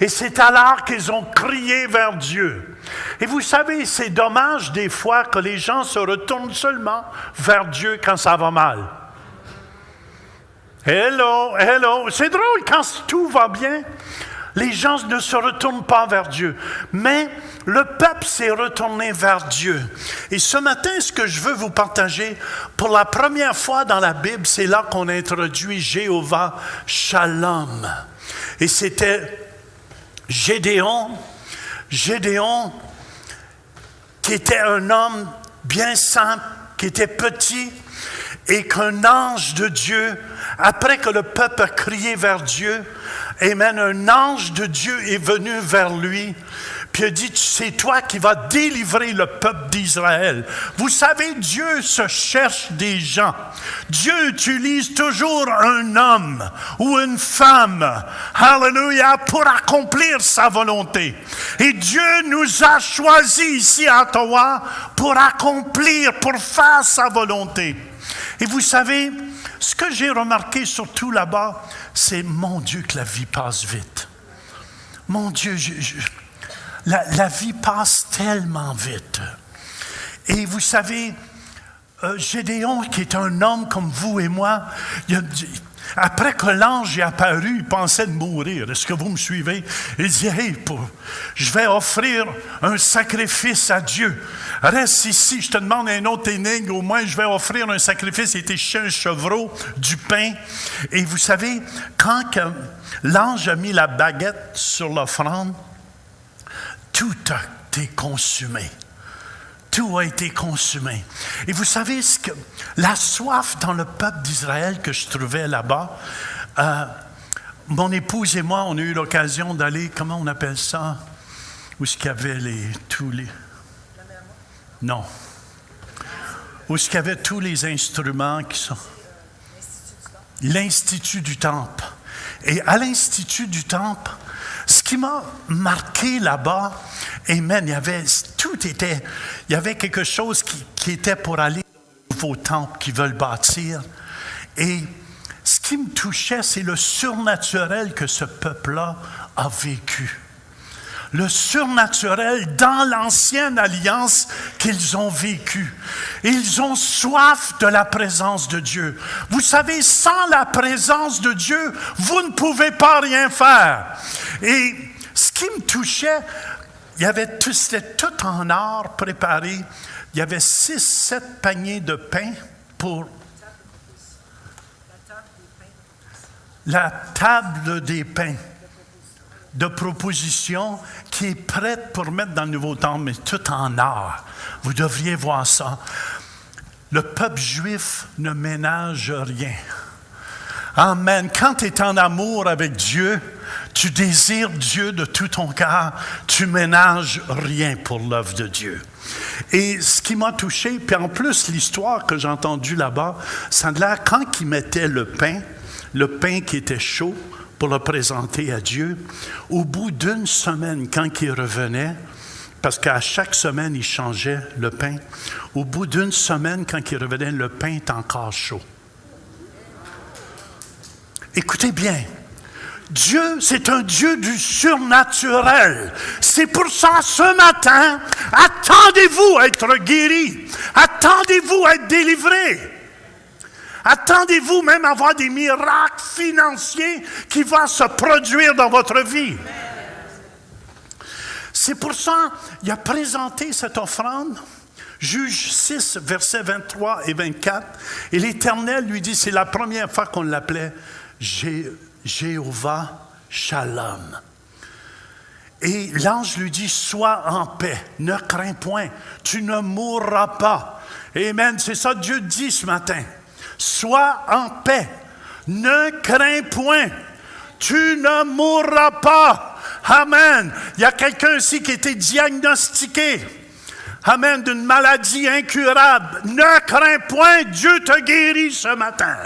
S7: Et c'est alors qu'ils ont crié vers Dieu. Et vous savez, c'est dommage des fois que les gens se retournent seulement vers Dieu quand ça va mal. Hello. C'est drôle, quand tout va bien, les gens ne se retournent pas vers Dieu. Mais le peuple s'est retourné vers Dieu. Et ce matin, ce que je veux vous partager, pour la première fois dans la Bible, c'est là qu'on introduit Jéhovah Shalom. Et c'était Gédéon, qui était un homme bien simple, qui était petit, et qu'un ange de Dieu, après que le peuple a crié vers Dieu, amen, un ange de Dieu est venu vers lui, puis il a dit, c'est toi qui vas délivrer le peuple d'Israël. Vous savez, Dieu se cherche des gens. Dieu utilise toujours un homme ou une femme, hallelujah, pour accomplir sa volonté. Et Dieu nous a choisis ici à Ottawa pour accomplir, pour faire sa volonté. Et vous savez, ce que j'ai remarqué surtout là-bas, c'est, mon Dieu, que la vie passe vite. Mon Dieu, la vie passe tellement vite. Et vous savez, Gédéon, qui est un homme comme vous et moi, après que l'ange est apparu, il pensait de mourir. Est-ce que vous me suivez? Il dit, hey, je vais offrir un sacrifice à Dieu. Reste ici, je te demande un autre énigme, au moins je vais offrir un sacrifice. Il était chez un chevreau, du pain. Et vous savez, quand l'ange a mis la baguette sur l'offrande, tout a été consumé. Tout a été consumé. Et vous savez ce que la soif dans le peuple d'Israël que je trouvais là-bas, mon épouse et moi, on a eu l'occasion d'aller, comment on appelle ça? Où est-ce qu'il y avait tous les... Non. Où est-ce qu'il y avait tous les instruments qui sont... L'Institut du Temple. Et à l'Institut du Temple, ce qui m'a marqué là-bas, amen, il y avait quelque chose qui était pour aller au nouveau temple qu'ils veulent bâtir. Et ce qui me touchait, c'est le surnaturel que ce peuple-là a vécu. Le surnaturel dans l'ancienne alliance qu'ils ont vécu. Ils ont soif de la présence de Dieu. Vous savez, sans la présence de Dieu, vous ne pouvez pas rien faire. Et ce qui me touchait, c'était tout en or préparé. Il y avait 6-7 paniers de pain pour la table des pains de proposition qui est prête pour mettre dans le nouveau temple, mais tout en or. Vous devriez voir ça. Le peuple juif ne ménage rien. Amen. Quand tu es en amour avec Dieu, tu désires Dieu de tout ton cœur, tu ménages rien pour l'œuvre de Dieu. Et ce qui m'a touché, puis en plus l'histoire que j'ai entendue là-bas, ça a l'air quand ils mettaient le pain qui était chaud, pour le présenter à Dieu. Au bout d'une semaine, quand il revenait, parce qu'à chaque semaine, il changeait le pain, au bout d'une semaine, quand il revenait, le pain est encore chaud. Écoutez bien, Dieu, c'est un Dieu du surnaturel. C'est pour ça, ce matin, attendez-vous à être guéri. Attendez-vous à être délivré. Attendez-vous même à avoir des miracles financiers qui vont se produire dans votre vie. C'est pour ça qu'il a présenté cette offrande, Juge 6, versets 23 et 24. Et l'Éternel lui dit, c'est la première fois qu'on l'appelait Jéhovah Shalom. Et l'ange lui dit, sois en paix, ne crains point, tu ne mourras pas. Amen, c'est ça que Dieu dit ce matin. Sois en paix, ne crains point, tu ne mourras pas. Amen. Il y a quelqu'un ici qui a été diagnostiqué, amen, d'une maladie incurable. Ne crains point, Dieu te guérit ce matin.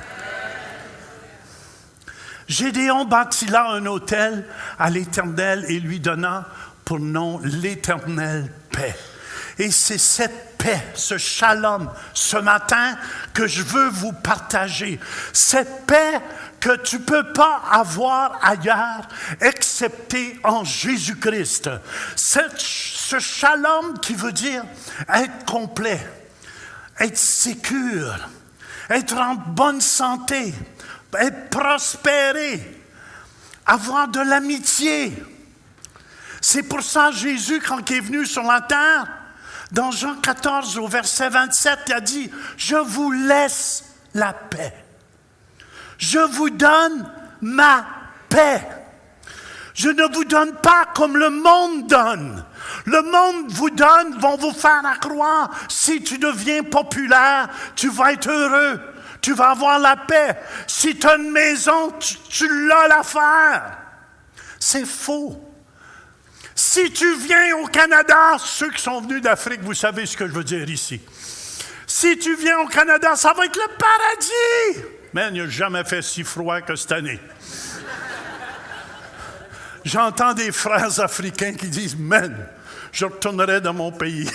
S7: Gédéon bâtit là un autel à l'Éternel et lui donna pour nom l'Éternel paix. Et c'est cette paix, ce shalom, ce matin, que je veux vous partager. Cette paix que tu ne peux pas avoir ailleurs, excepté en Jésus-Christ. Ce shalom qui veut dire être complet, être sécure, être en bonne santé, être prospéré, avoir de l'amitié. C'est pour ça Jésus, quand il est venu sur la terre, dans Jean 14, au verset 27, il a dit, « Je vous laisse la paix. Je vous donne ma paix. Je ne vous donne pas comme le monde donne. Le monde vous donne, vont vous faire croire, si tu deviens populaire, tu vas être heureux. Tu vas avoir la paix. Si tu as une maison, tu l'as l'affaire. » C'est faux. Si tu viens au Canada, ceux qui sont venus d'Afrique, vous savez ce que je veux dire ici. Si tu viens au Canada, ça va être le paradis. Mais il n'y a jamais fait si froid que cette année. J'entends des frères africains qui disent, « Man, je retournerai dans mon pays. »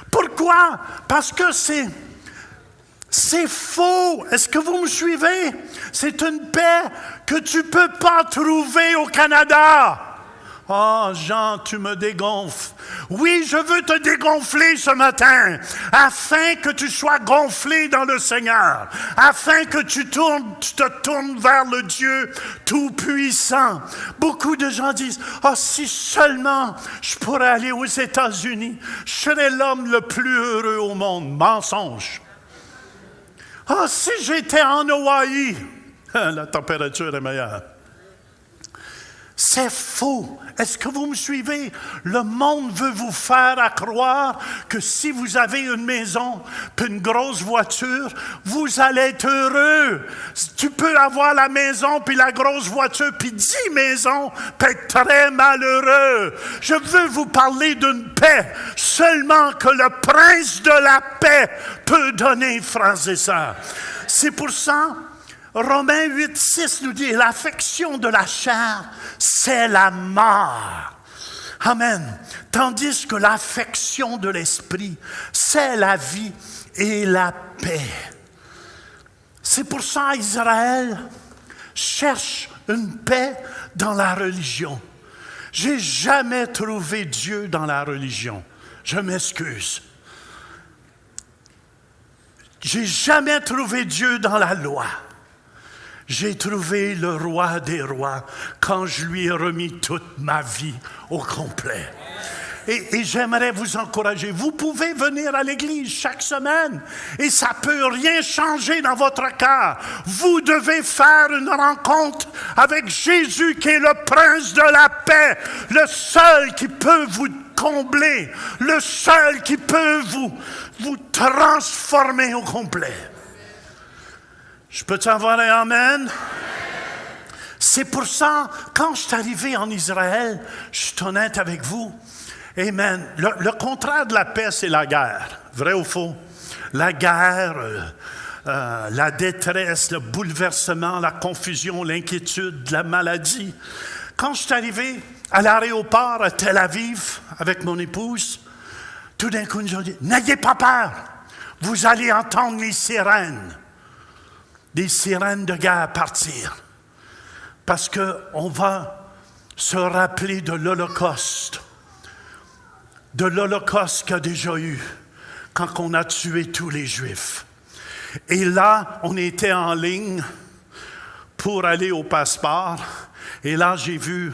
S7: Pourquoi? Parce que c'est faux. Est-ce que vous me suivez? C'est une paix que tu ne peux pas trouver au Canada. Oh, Jean, tu me dégonfles. Oui, je veux te dégonfler ce matin, afin que tu sois gonflé dans le Seigneur, afin que tu te tournes vers le Dieu Tout-Puissant. Beaucoup de gens disent, « Oh, si seulement je pourrais aller aux États-Unis, je serais l'homme le plus heureux au monde. » Mensonge. « Oh, si j'étais en Hawaï, la température est meilleure. » C'est faux. Est-ce que vous me suivez? Le monde veut vous faire croire que si vous avez une maison puis une grosse voiture, vous allez être heureux. Tu peux avoir la maison puis la grosse voiture puis 10 maisons puis être très malheureux. Je veux vous parler d'une paix seulement que le prince de la paix peut donner, frères et sœurs. C'est pour ça, Romains 8,6 nous dit, l'affection de la chair, c'est la mort. Amen. Tandis que l'affection de l'esprit, c'est la vie et la paix. C'est pour ça Israël cherche une paix dans la religion. J'ai jamais trouvé Dieu dans la religion. Je m'excuse. J'ai jamais trouvé Dieu dans la loi. J'ai trouvé le roi des rois quand je lui ai remis toute ma vie au complet. Et j'aimerais vous encourager. Vous pouvez venir à l'église chaque semaine et ça ne peut rien changer dans votre cœur. Vous devez faire une rencontre avec Jésus qui est le prince de la paix, le seul qui peut vous combler, le seul qui peut vous transformer au complet. Je peux t'avoir un amen? C'est pour ça, quand je suis arrivé en Israël, je suis honnête avec vous, amen, le contraire de la paix, c'est la guerre. Vrai ou faux? La guerre, la détresse, le bouleversement, la confusion, l'inquiétude, la maladie. Quand je suis arrivé à l'aéroport à Tel Aviv avec mon épouse, tout d'un coup, ils nous ont dit, n'ayez pas peur, vous allez entendre les sirènes. Des sirènes de guerre partir. Parce qu'on va se rappeler de l'Holocauste. De l'Holocauste qu'il y a déjà eu quand on a tué tous les Juifs. Et là, on était en ligne pour aller au passeport. Et là, j'ai vu,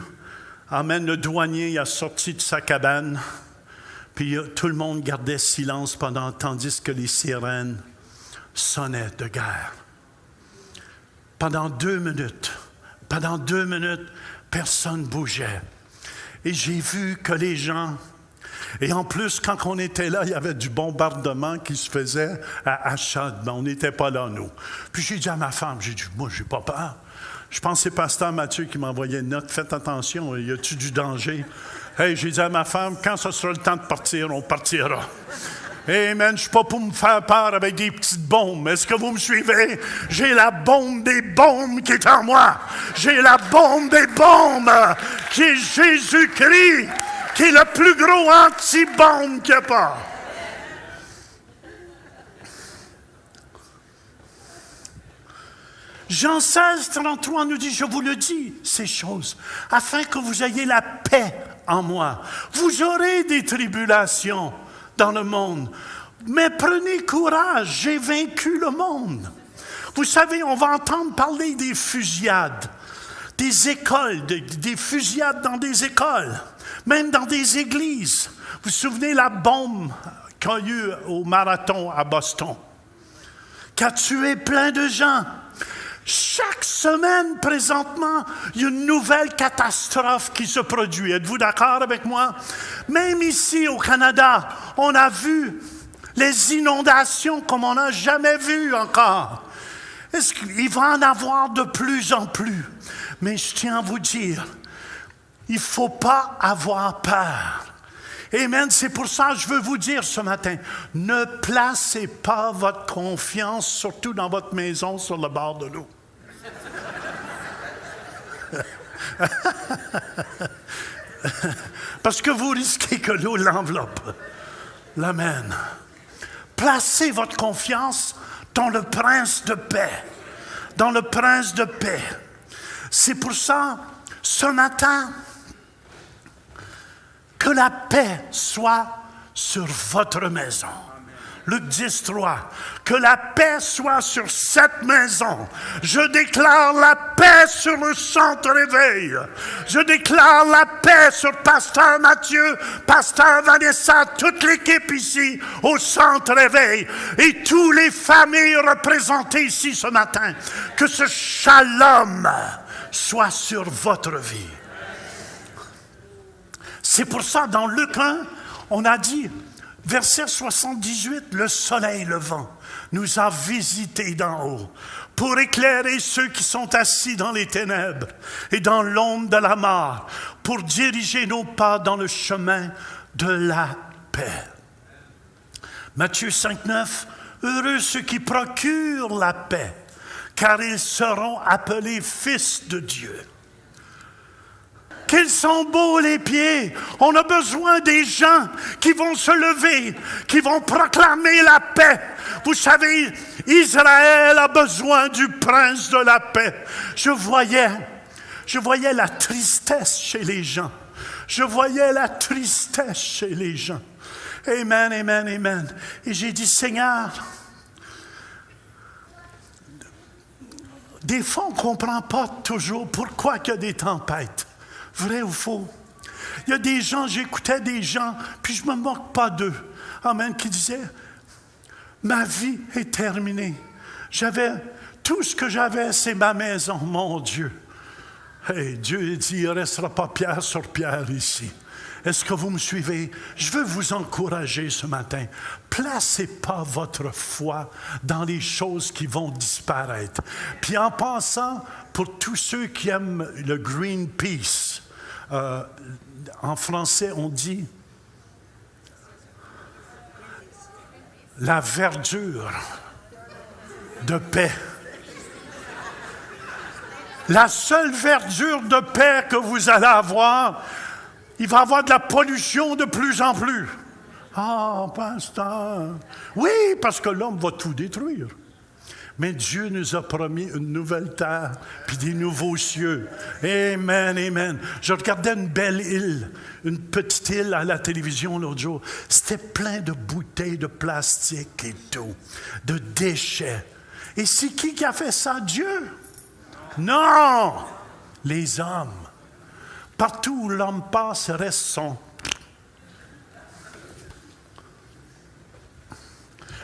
S7: amen, le douanier il a sorti de sa cabane. Puis tout le monde gardait silence tandis que les sirènes sonnaient de guerre. Pendant 2 minutes, personne ne bougeait. Et j'ai vu que les gens... Et en plus, quand on était là, il y avait du bombardement qui se faisait à Achad. On n'était pas là, nous. Puis j'ai dit à ma femme, moi, je n'ai pas peur. Je pense que c'est Pasteur Mathieu qui m'a envoyé une note. Faites attention, y a-t-il du danger? Hey, j'ai dit à ma femme, quand ce sera le temps de partir, on partira. Amen, je ne suis pas pour me faire peur avec des petites bombes. Est-ce que vous me suivez? J'ai la bombe des bombes qui est en moi. J'ai la bombe des bombes qui est Jésus-Christ, qui est le plus gros anti-bombe qu'il n'y a pas. Jean 16, 33 nous dit, je vous le dis, ces choses, afin que vous ayez la paix en moi. Vous aurez des tribulations dans le monde. Mais prenez courage, j'ai vaincu le monde. Vous savez, on va entendre parler des fusillades, des écoles, des fusillades dans des écoles, même dans des églises. Vous vous souvenez la bombe qu'il y a eu au marathon à Boston, qui a tué plein de gens. Chaque semaine, présentement, il y a une nouvelle catastrophe qui se produit. Êtes-vous d'accord avec moi? Même ici, au Canada, on a vu les inondations comme on n'a jamais vu encore. Est-ce qu'il va en avoir de plus en plus? Mais je tiens à vous dire, il ne faut pas avoir peur. Amen. C'est pour ça que je veux vous dire ce matin, ne placez pas votre confiance, surtout dans votre maison, sur le bord de l'eau. Parce que vous risquez que l'eau l'enveloppe. L'amen. Placez votre confiance dans le prince de paix. Dans le prince de paix. C'est pour ça, ce matin, que la paix soit sur votre maison. Luc 10, 3. Que la paix soit sur cette maison. Je déclare la paix sur le centre réveil. Je déclare la paix sur Pasteur Mathieu, Pasteur Vanessa, toute l'équipe ici au centre réveil et toutes les familles représentées ici ce matin. Que ce shalom soit sur votre vie. C'est pour ça, dans Luc 1, on a dit, verset 78, le soleil levant nous a visités d'en haut pour éclairer ceux qui sont assis dans les ténèbres et dans l'ombre de la mort, pour diriger nos pas dans le chemin de la paix. Matthieu 5, 9, heureux ceux qui procurent la paix, car ils seront appelés fils de Dieu. Qu'ils sont beaux les pieds. On a besoin des gens qui vont se lever, qui vont proclamer la paix. Vous savez, Israël a besoin du prince de la paix. Je voyais la tristesse chez les gens. Je voyais la tristesse chez les gens. Amen, amen, amen. Et j'ai dit, Seigneur, des fois, on ne comprend pas toujours pourquoi il y a des tempêtes. Vrai ou faux? Il y a des gens, j'écoutais des gens, puis je ne me moque pas d'eux, amen, qui disaient, ma vie est terminée. Tout ce que j'avais, c'est ma maison, mon Dieu. Hey, Dieu dit, il ne restera pas pierre sur pierre ici. Est-ce que vous me suivez? Je veux vous encourager ce matin. Placez pas votre foi dans les choses qui vont disparaître. Puis en passant, pour tous ceux qui aiment le Greenpeace, en français on dit la verdure de paix. La seule verdure de paix que vous allez avoir, il va y avoir de la pollution de plus en plus. Ah, pasteur. Oui, parce que l'homme va tout détruire. Mais Dieu nous a promis une nouvelle terre puis des nouveaux cieux. Amen, amen. Je regardais une belle île, une petite île à la télévision l'autre jour. C'était plein de bouteilles de plastique et tout, de déchets. Et c'est qui a fait ça? Dieu? Non! Les hommes. Partout où l'homme passe, reste son.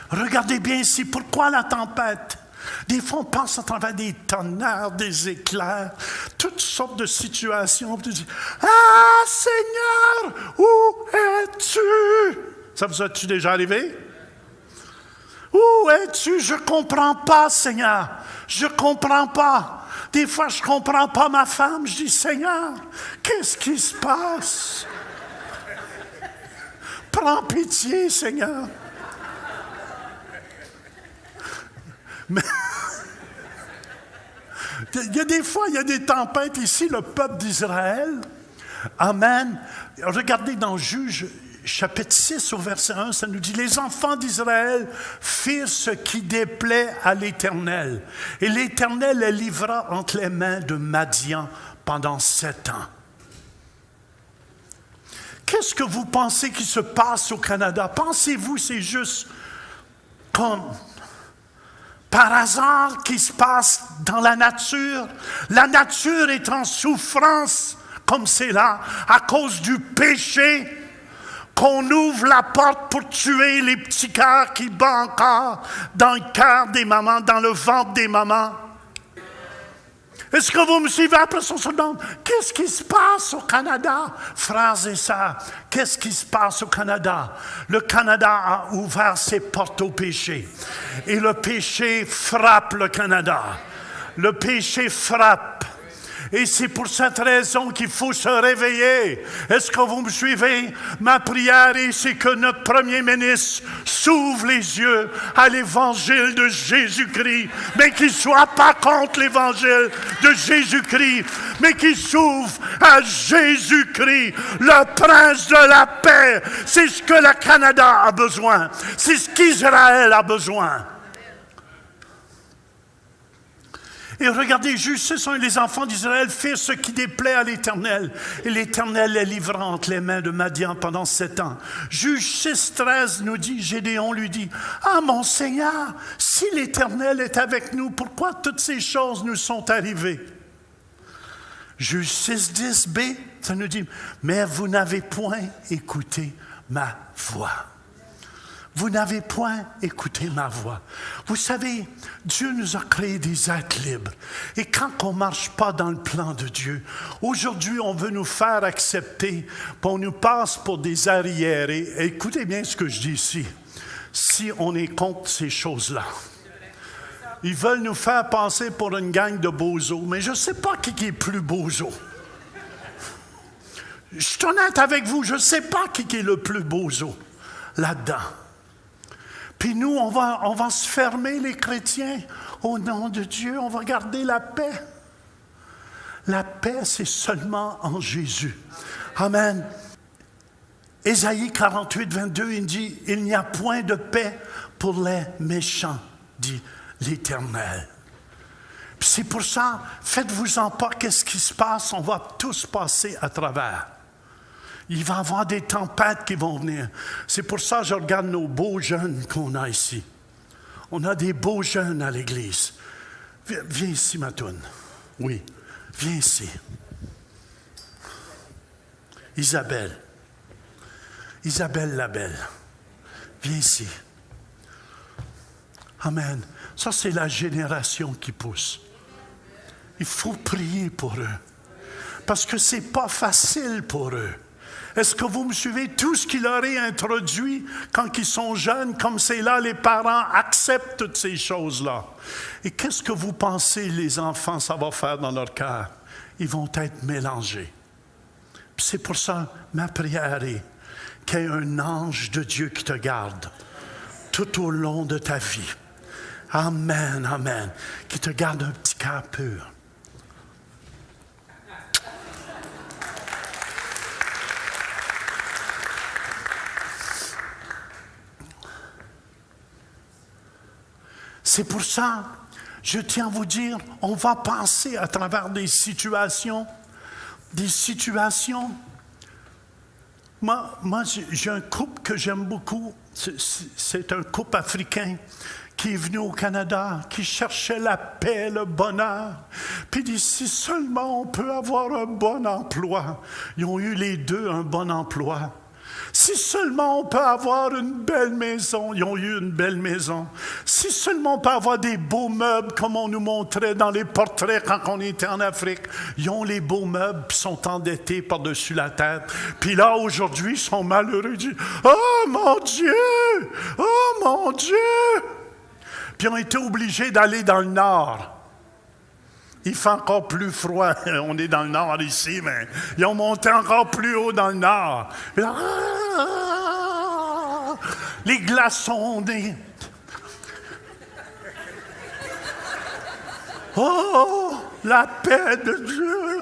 S7: Regardez bien ici, pourquoi la tempête? Des fois, on passe à travers des tonnerres, des éclairs, toutes sortes de situations. On dit, ah, Seigneur, où es-tu? Ça vous est-tu déjà arrivé? Où es-tu? Je ne comprends pas, Seigneur. Je ne comprends pas. Des fois, je ne comprends pas ma femme. Je dis, Seigneur, qu'est-ce qui se passe? Prends pitié, Seigneur. Mais il y a des fois, il y a des tempêtes ici, le peuple d'Israël. Amen. Regardez dans Juge, chapitre 6, au verset 1, ça nous dit, les enfants d'Israël firent ce qui déplaît à l'Éternel. Et l'Éternel les livra entre les mains de Madian pendant 7 ans. Qu'est-ce que vous pensez qui se passe au Canada? Pensez-vous c'est juste comme par hasard qui se passe dans la nature? La nature est en souffrance comme c'est là à cause du péché, qu'on ouvre la porte pour tuer les petits cœurs qui battent encore dans le cœur des mamans, dans le ventre des mamans. Est-ce que vous me suivez? Après ça, on se demande, qu'est-ce qui se passe au Canada? Frères et sœurs, qu'est-ce qui se passe au Canada? Le Canada a ouvert ses portes au péché. Et le péché frappe le Canada. Le péché frappe. Et c'est pour cette raison qu'il faut se réveiller. Est-ce que vous me suivez? Ma prière, c'est que notre premier ministre s'ouvre les yeux à l'évangile de Jésus-Christ, mais qu'il ne soit pas contre l'évangile de Jésus-Christ, mais qu'il s'ouvre à Jésus-Christ, le prince de la paix. C'est ce que le Canada a besoin. C'est ce qu'Israël a besoin. Et regardez, Juge 6, les enfants d'Israël firent ce qui déplaît à l'Éternel. Et l'Éternel les livra entre les mains de Madian pendant 7 ans. Juge 6, 13 nous dit, Gédéon lui dit, « Ah, mon Seigneur, si l'Éternel est avec nous, pourquoi toutes ces choses nous sont arrivées? » Juge 6, 10b, ça nous dit, « Mais vous n'avez point écouté ma voix. » Vous n'avez point écouté ma voix. Vous savez, Dieu nous a créé des êtres libres. Et quand on ne marche pas dans le plan de Dieu, aujourd'hui, on veut nous faire accepter, puis on nous passe pour des arriérés. Et écoutez bien ce que je dis ici. Si on est contre ces choses-là. Ils veulent nous faire passer pour une gang de bozos, mais je ne sais pas qui est plus bozo. Je suis honnête avec vous, je ne sais pas qui est le plus bozo là-dedans. Puis nous, on va se fermer, les chrétiens. Au nom de Dieu, on va garder la paix. La paix, c'est seulement en Jésus. Amen. Ésaïe 48, 22, il dit, « Il n'y a point de paix pour les méchants, dit l'Éternel. » Puis c'est pour ça, faites-vous-en pas, qu'est-ce qui se passe? On va tous passer à travers. Il va y avoir des tempêtes qui vont venir. C'est pour ça que je regarde nos beaux jeunes qu'on a ici. On a des beaux jeunes à l'église. Viens ici, ma toune. Oui, viens ici. Isabelle la belle. Viens ici. Amen. Ça, c'est la génération qui pousse. Il faut prier pour eux. Parce que ce n'est pas facile pour eux. Est-ce que vous me suivez? Tout ce qu'il leur est introduit quand ils sont jeunes, comme c'est là, les parents acceptent toutes ces choses-là. Et qu'est-ce que vous pensez, les enfants, ça va faire dans leur cœur? Ils vont être mélangés. Puis c'est pour ça, ma prière est qu'il y ait un ange de Dieu qui te garde tout au long de ta vie. Amen, amen. Qui te garde un petit cœur pur. C'est pour ça, je tiens à vous dire, on va passer à travers des situations. Moi j'ai un couple que j'aime beaucoup. C'est un couple africain qui est venu au Canada, qui cherchait la paix, le bonheur. Puis il dit, si seulement on peut avoir un bon emploi. Ils ont eu les deux un bon emploi. Si seulement on peut avoir une belle maison, ils ont eu une belle maison. Si seulement on peut avoir des beaux meubles comme on nous montrait dans les portraits quand on était en Afrique, ils ont les beaux meubles puis sont endettés par-dessus la tête. Puis là, aujourd'hui, ils sont malheureux. Ils disent, « Oh mon Dieu! Oh mon Dieu! » Puis ils ont été obligés d'aller dans le nord. Il fait encore plus froid. On est dans le nord ici, mais ils ont monté encore plus haut dans le nord. Là, les glaçons. Oh, la paix de Dieu.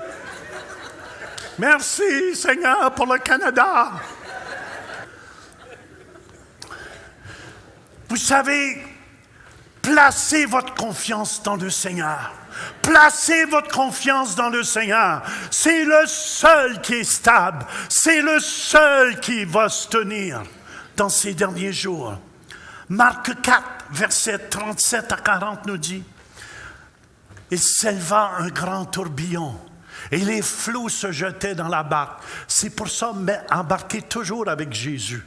S7: Merci, Seigneur, pour le Canada. Vous savez, placez votre confiance dans le Seigneur. Placez votre confiance dans le Seigneur. C'est le seul qui est stable. C'est le seul qui va se tenir dans ces derniers jours. Marc 4, versets 37 à 40 nous dit, « Il s'éleva un grand tourbillon et les flots se jetaient dans la barque. » C'est pour ça, mais embarquez toujours avec Jésus.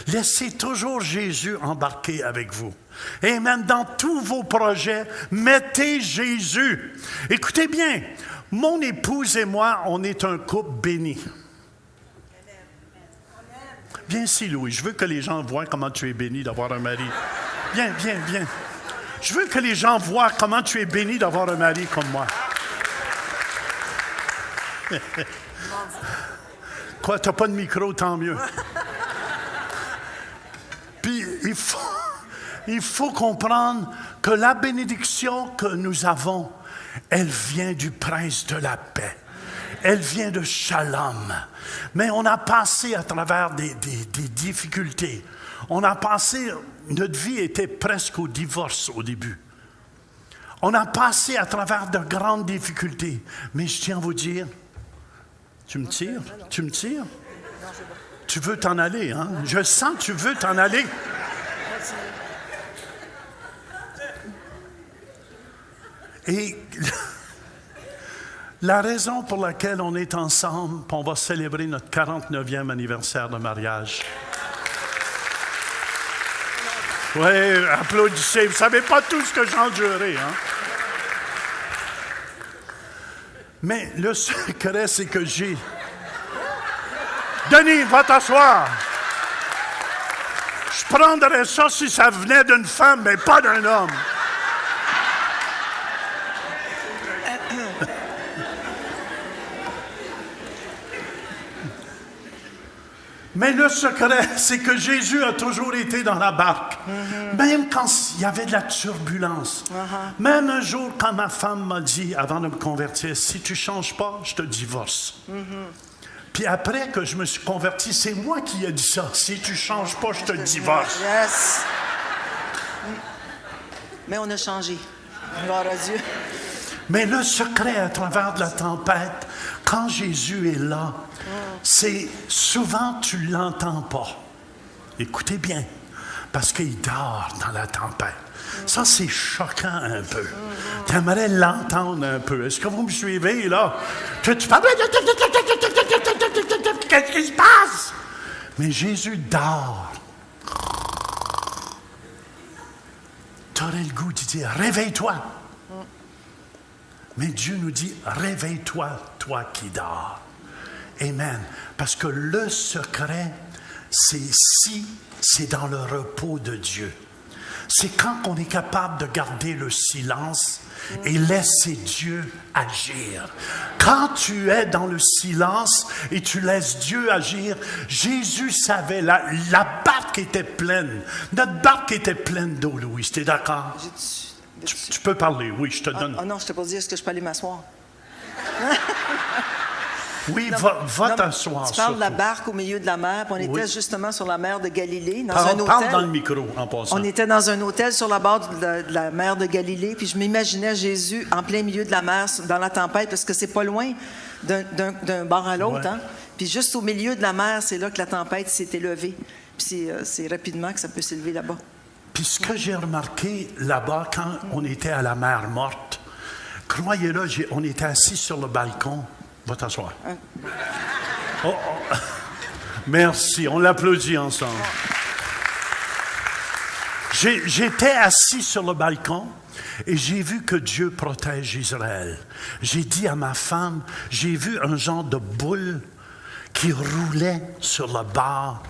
S7: Laissez toujours Jésus embarquer avec vous. Et même dans tous vos projets, mettez Jésus. Écoutez bien, mon épouse et moi, on est un couple béni. Viens ici, Louis. Je veux que les gens voient comment tu es béni d'avoir un mari. Viens. Je veux que les gens voient comment tu es béni d'avoir un mari comme moi. Quoi, t'as pas de micro, tant mieux. Puis, il faut comprendre que la bénédiction que nous avons, elle vient du prince de la paix. Elle vient de Shalom. Mais on a passé à travers des difficultés. Notre vie était presque au divorce au début. On a passé à travers de grandes difficultés. Mais je tiens à vous dire, tu me tires? Tu veux t'en aller, hein? Je sens que tu veux t'en aller. Et la raison pour laquelle on est ensemble, on va célébrer notre 49e anniversaire de mariage. Oui, applaudissez. Vous ne savez pas tout ce que j'ai enduré, hein? Mais le secret, c'est que j'ai... Denis, va t'asseoir. Je prendrais ça si ça venait d'une femme, mais pas d'un homme. Mais le secret, c'est que Jésus a toujours été dans la barque. Même quand il y avait de la turbulence. Même un jour, quand ma femme m'a dit, avant de me convertir, si tu ne changes pas, je te divorce. Puis après que je me suis converti, c'est moi qui ai dit ça. Si tu ne changes pas, je te divorce.
S4: Yes. Mais on a changé. Gloire à Dieu.
S7: Mais le secret à travers de la tempête, quand Jésus est là, c'est souvent tu ne l'entends pas. Écoutez bien, parce qu'il dort dans la tempête. Ça, c'est choquant un peu. Tu aimerais l'entendre un peu. Est-ce que vous me suivez, là? Tu parles... Qu'est-ce qui se passe? Mais Jésus dort. Tu aurais le goût de dire, réveille-toi. Mais Dieu nous dit, réveille-toi, toi qui dors. Amen. Parce que le secret, c'est dans le repos de Dieu. C'est quand on est capable de garder le silence et laisser Dieu agir. Quand tu es dans le silence et tu laisses Dieu agir, Jésus savait, la barque était pleine. Notre barque était pleine d'eau, Louis. Tu es d'accord? Tu peux parler, oui, je te donne.
S4: Non, je t'ai pas dit, est-ce que je peux aller m'asseoir?
S7: Oui,
S4: non,
S7: va t'asseoir.
S4: Tu parles de la barque au milieu de la mer, puis on était justement sur la mer de Galilée, dans un hôtel.
S7: Parle dans le micro, en passant.
S4: On était dans un hôtel sur la bord de la mer de Galilée, puis je m'imaginais Jésus en plein milieu de la mer, dans la tempête, parce que c'est pas loin d'un bord à l'autre. Hein? Puis juste au milieu de la mer, c'est là que la tempête s'est élevée. Puis c'est rapidement que ça peut s'élever là-bas.
S7: Puis ce que j'ai remarqué là-bas, quand on était à la mer morte, croyez-le, on était assis sur le balcon. Va t'asseoir. Oh. Merci, on l'applaudit ensemble. J'étais assis sur le balcon et j'ai vu que Dieu protège Israël. J'ai dit à ma femme, j'ai vu un genre de boule qui roulait sur le bord,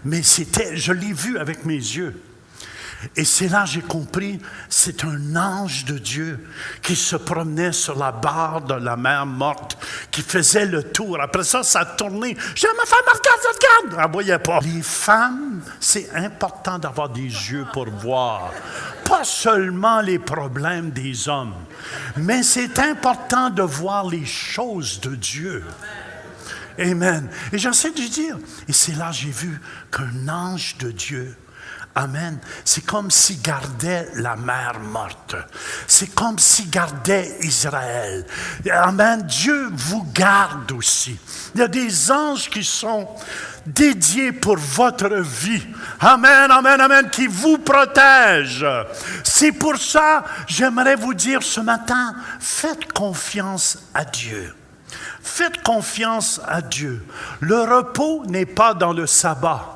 S7: mais je l'ai vu avec mes yeux. Et c'est là que j'ai compris, c'est un ange de Dieu qui se promenait sur la barre de la mer morte, qui faisait le tour. Après ça, ça tournait. J'ai dit à ma femme, regarde! Elle ne voyait pas. Les femmes, c'est important d'avoir des yeux pour voir. Pas seulement les problèmes des hommes, mais c'est important de voir les choses de Dieu. Amen. Et j'essaie de dire, et c'est là que j'ai vu qu'un ange de Dieu, amen, c'est comme s'il gardait la mer morte. C'est comme s'il gardait Israël. Amen, Dieu vous garde aussi. Il y a des anges qui sont dédiés pour votre vie. Amen, amen, amen, qui vous protègent. C'est pour ça, j'aimerais vous dire ce matin, faites confiance à Dieu. Faites confiance à Dieu. Le repos n'est pas dans le sabbat.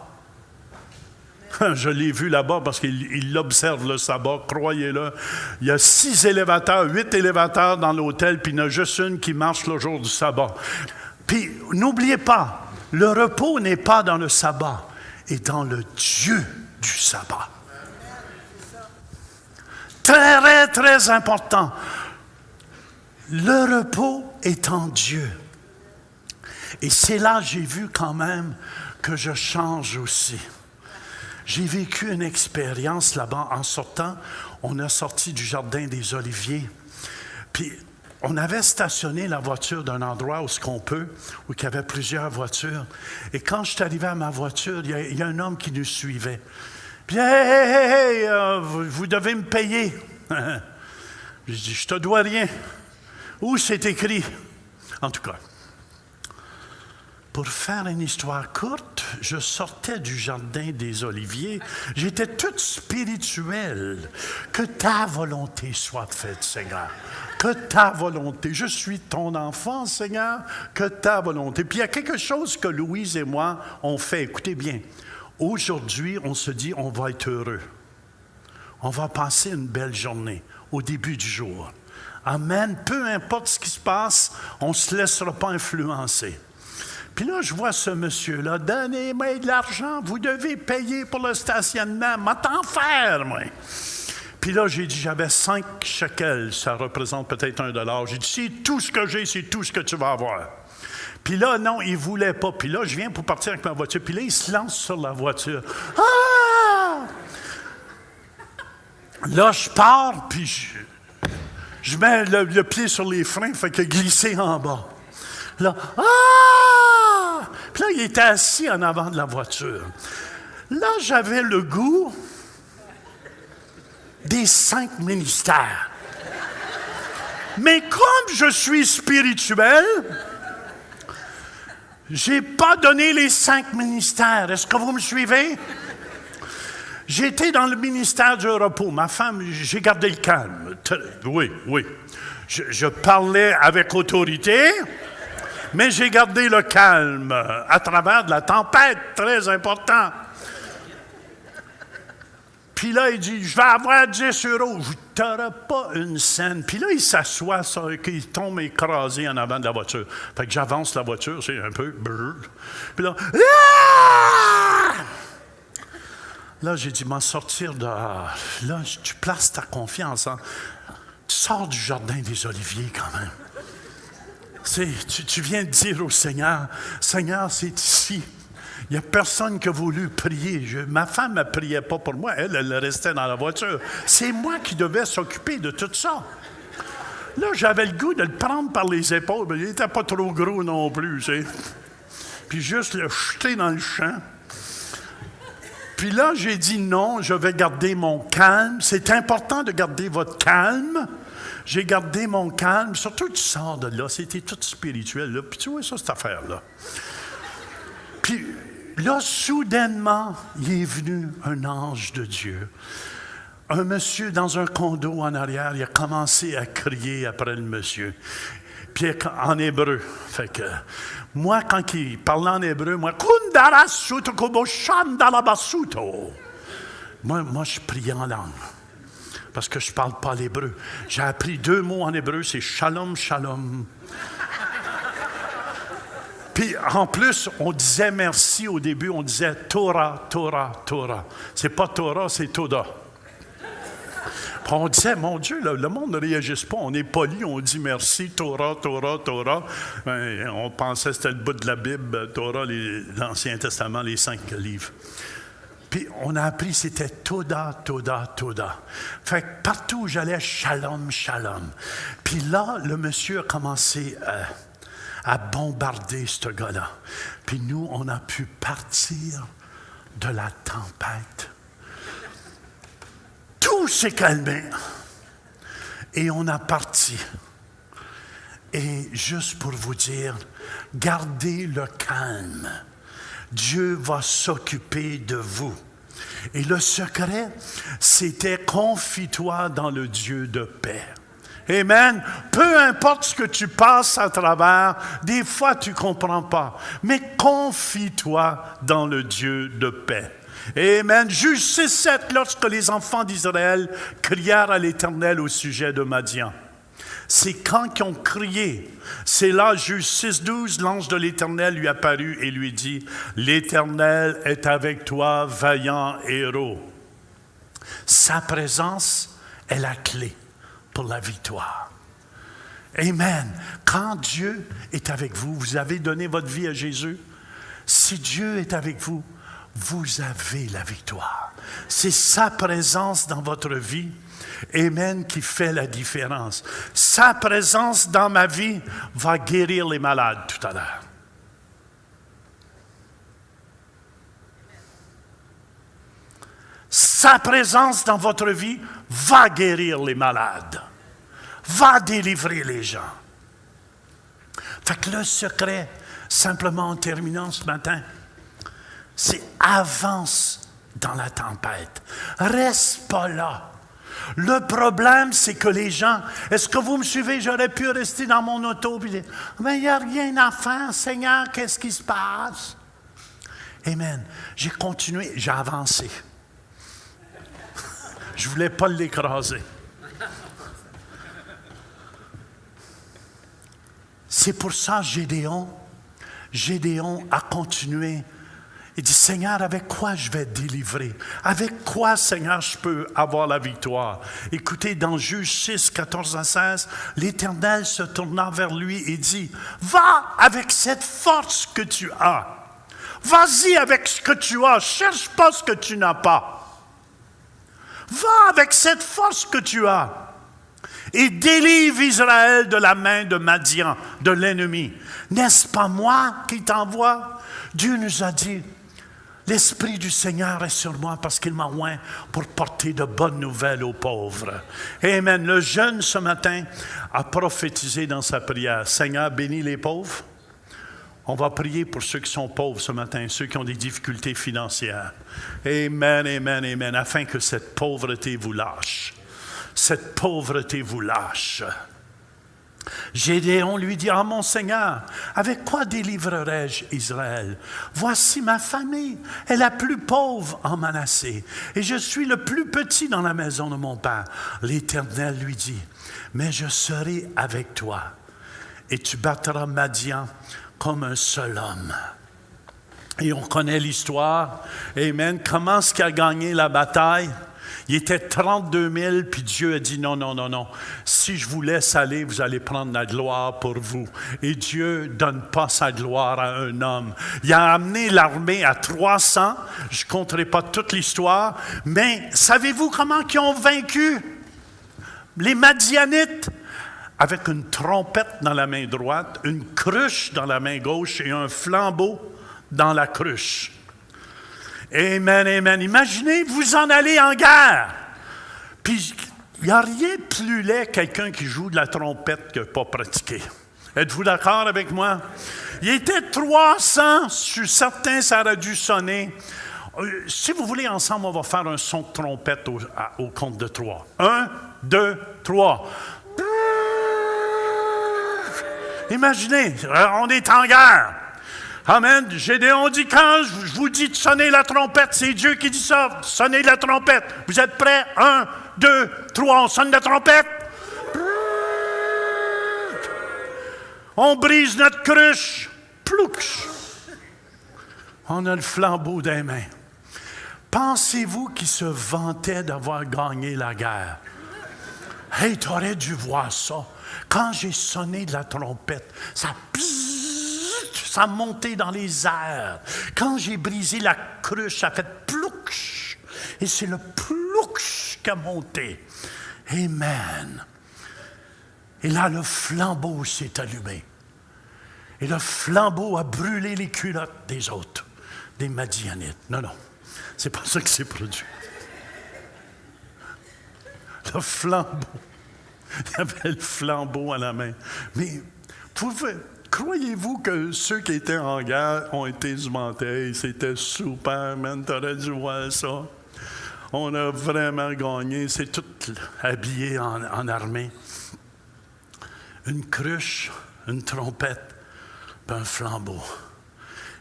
S7: Je l'ai vu là-bas parce qu'il observe le sabbat, croyez-le. Il y a 8 élévateurs dans l'hôtel, puis il y en a juste une qui marche le jour du sabbat. Puis, n'oubliez pas, le repos n'est pas dans le sabbat, et dans le Dieu du sabbat. Très, très important. Le repos est en Dieu. Et c'est là que j'ai vu quand même que je change aussi. J'ai vécu une expérience là-bas. En sortant, on a sorti du jardin des Oliviers. Puis, on avait stationné la voiture d'un endroit où il y avait plusieurs voitures. Et quand je suis arrivé à ma voiture, il y a un homme qui nous suivait. Puis, hey, vous devez me payer. Je dis, je te dois rien. Où c'est écrit? En tout cas. Pour faire une histoire courte, je sortais du jardin des Oliviers. J'étais toute spirituelle. Que ta volonté soit faite, Seigneur. Que ta volonté. Je suis ton enfant, Seigneur. Que ta volonté. Puis il y a quelque chose que Louise et moi, on fait. Écoutez bien. Aujourd'hui, on se dit, on va être heureux. On va passer une belle journée au début du jour. Amen. Peu importe ce qui se passe, on ne se laissera pas influencer. Puis là, je vois ce monsieur-là. Donnez-moi de l'argent, vous devez payer pour le stationnement. M'a t'en faire, moi. Puis là, j'ai dit, j'avais 5 shekels, ça représente peut-être $1. J'ai dit, c'est tout ce que j'ai, c'est tout ce que tu vas avoir. Puis là, non, il ne voulait pas. Puis là, je viens pour partir avec ma voiture. Puis là, il se lance sur la voiture. Ah! Là, je pars, puis je mets le pied sur les freins, fait que glisser en bas. Là, ah! Puis là, il était assis en avant de la voiture. Là, j'avais le goût des 5 ministères. Mais comme je suis spirituel, je n'ai pas donné les 5 ministères. Est-ce que vous me suivez? J'étais dans le ministère du repos. Ma femme, j'ai gardé le calme. Oui. Je parlais avec autorité, mais j'ai gardé le calme à travers de la tempête, très important. Puis là, il dit, je vais avoir 10 €. Je n'aurai pas une scène. Puis là, il s'assoit, il tombe écrasé en avant de la voiture. Fait que j'avance la voiture, c'est un peu... Puis là... Ah! Là, j'ai dit, m'en sortir dehors. Là, tu places ta confiance. Hein? Tu sors du jardin des Oliviers quand même. Tu viens de dire au Seigneur, Seigneur, c'est ici. Il n'y a personne qui a voulu prier. Ma femme ne priait pas pour moi. Elle restait dans la voiture. C'est moi qui devais s'occuper de tout ça. Là, j'avais le goût de le prendre par les épaules. Mais il n'était pas trop gros non plus, tu sais. Puis juste le jeter dans le champ. Puis là, j'ai dit non, je vais garder mon calme. C'est important de garder votre calme. J'ai gardé mon calme. Surtout, tu sors de là. C'était tout spirituel, là. Puis tu vois ça, cette affaire-là. Puis là, soudainement, il est venu un ange de Dieu. Un monsieur dans un condo en arrière, il a commencé à crier après le monsieur. Puis en hébreu. Fait que moi, quand il parlait en hébreu, moi, je priais en langue. Parce que je ne parle pas l'hébreu. J'ai appris 2 mots en hébreu, c'est shalom, shalom. Puis, en plus, on disait merci au début, on disait Torah, Torah, Torah. C'est pas Torah, c'est Toda. Puis on disait, mon Dieu, le monde ne réagisse pas, on est poli, on dit merci, Torah, Torah, Torah. On pensait que c'était le bout de la Bible, Torah, l'Ancien Testament, les 5 livres. Puis on a appris, c'était Toda, Toda, Toda. Fait que partout où j'allais, Shalom, Shalom. Puis là, le monsieur a commencé à bombarder ce gars-là. Puis nous, on a pu partir de la tempête. Tout s'est calmé. Et on a parti. Et juste pour vous dire, gardez le calme. Dieu va s'occuper de vous. Et le secret, c'était confie-toi dans le Dieu de paix. Amen. Peu importe ce que tu passes à travers, des fois tu ne comprends pas, mais confie-toi dans le Dieu de paix. Amen. Juge 6:7, lorsque les enfants d'Israël crièrent à l'Éternel au sujet de Madian. C'est quand ils ont crié. C'est là, Juge 6:12, l'ange de l'Éternel lui apparut et lui dit, « L'Éternel est avec toi, vaillant héros. » Sa présence est la clé pour la victoire. Amen. Quand Dieu est avec vous, vous avez donné votre vie à Jésus. Si Dieu est avec vous, vous avez la victoire. C'est sa présence dans votre vie, amen, qui fait la différence. Sa présence dans ma vie va guérir les malades tout à l'heure. Sa présence dans votre vie va guérir les malades, va délivrer les gens. Fait que le secret, simplement en terminant ce matin, c'est avance dans la tempête. Reste pas là. Le problème, c'est que les gens, est-ce que vous me suivez? J'aurais pu rester dans mon auto et dire, mais il n'y a rien à faire, Seigneur, qu'est-ce qui se passe? Amen. J'ai continué, j'ai avancé. Je ne voulais pas l'écraser. C'est pour ça, Gédéon a continué. Il dit, Seigneur, avec quoi je vais délivrer? Avec quoi, Seigneur, je peux avoir la victoire? Écoutez, dans Juge 6, 14 à 16, l'Éternel se tourna vers lui et dit, va avec cette force que tu as. Vas-y avec ce que tu as. Cherche pas ce que tu n'as pas. Va avec cette force que tu as. Et délivre Israël de la main de Madian, de l'ennemi. N'est-ce pas moi qui t'envoie? Dieu nous a dit, l'Esprit du Seigneur est sur moi parce qu'il m'a oint pour porter de bonnes nouvelles aux pauvres. Amen. Le jeune ce matin a prophétisé dans sa prière. Seigneur, bénis les pauvres. On va prier pour ceux qui sont pauvres ce matin, ceux qui ont des difficultés financières. Amen, amen, amen. Afin que cette pauvreté vous lâche. Cette pauvreté vous lâche. Gédéon lui dit, « Ah, mon Seigneur, avec quoi délivrerai-je Israël? Voici ma famille, est la plus pauvre en Manassé, et je suis le plus petit dans la maison de mon père. » L'Éternel lui dit, « Mais je serai avec toi, et tu battras Madian comme un seul homme. » Et on connaît l'histoire. Amen. Comment est-ce qu'il a gagné la bataille? Il était 32 000, puis Dieu a dit, non, non, non, non. Si je vous laisse aller, vous allez prendre la gloire pour vous. Et Dieu ne donne pas sa gloire à un homme. Il a amené l'armée à 300. Je ne compterai pas toute l'histoire. Mais savez-vous comment ils ont vaincu les Madianites? Avec une trompette dans la main droite, une cruche dans la main gauche et un flambeau dans la cruche. Amen, amen. Imaginez, vous en allez en guerre. Puis, il n'y a rien de plus laid quelqu'un qui joue de la trompette que pas pratiquer. Êtes-vous d'accord avec moi? Il était 300, je suis certain ça aurait dû sonner. Si vous voulez, ensemble, on va faire un son de trompette au compte de 3. 1, 2, 3. Imaginez, on est en guerre. Amen. Gédéon dit, quand je vous dis de sonner la trompette, c'est Dieu qui dit ça. Sonnez la trompette. Vous êtes prêts? 1, 2, 3, on sonne la trompette. On brise notre cruche. Plouch. On a le flambeau des mains. Pensez-vous qu'il se vantait d'avoir gagné la guerre? Hey, tu aurais dû voir ça. Quand j'ai sonné de la trompette, ça a monté dans les airs. Quand j'ai brisé la cruche, ça a fait plouch. Et c'est le plouch qui a monté. Amen. Et là, le flambeau s'est allumé. Et le flambeau a brûlé les culottes des autres, des Madianites. Non, non, c'est pas ça qui s'est produit. Le flambeau. Il y avait le flambeau à la main. Mais croyez-vous que ceux qui étaient en guerre ont été aimantés? C'était super, man, t'aurais dû voir ça. On a vraiment gagné. C'est tout habillé en armée. Une cruche, une trompette, puis un flambeau.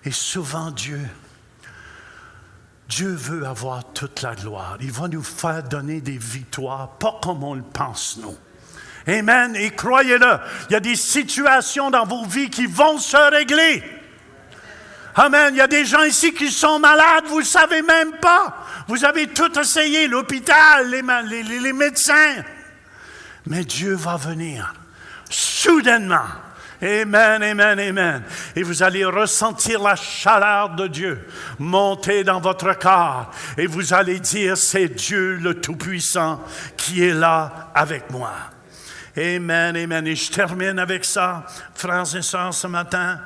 S7: Et souvent, Dieu veut avoir toute la gloire. Il va nous faire donner des victoires, pas comme on le pense, nous. Amen. Et croyez-le, il y a des situations dans vos vies qui vont se régler. Amen. Il y a des gens ici qui sont malades, vous ne le savez même pas. Vous avez tout essayé, l'hôpital, les médecins. Mais Dieu va venir soudainement. Amen, amen, amen. Et vous allez ressentir la chaleur de Dieu monter dans votre corps. Et vous allez dire, c'est Dieu le Tout-Puissant qui est là avec moi. Amen, amen. Et je termine avec ça, frères et sœurs, ce matin.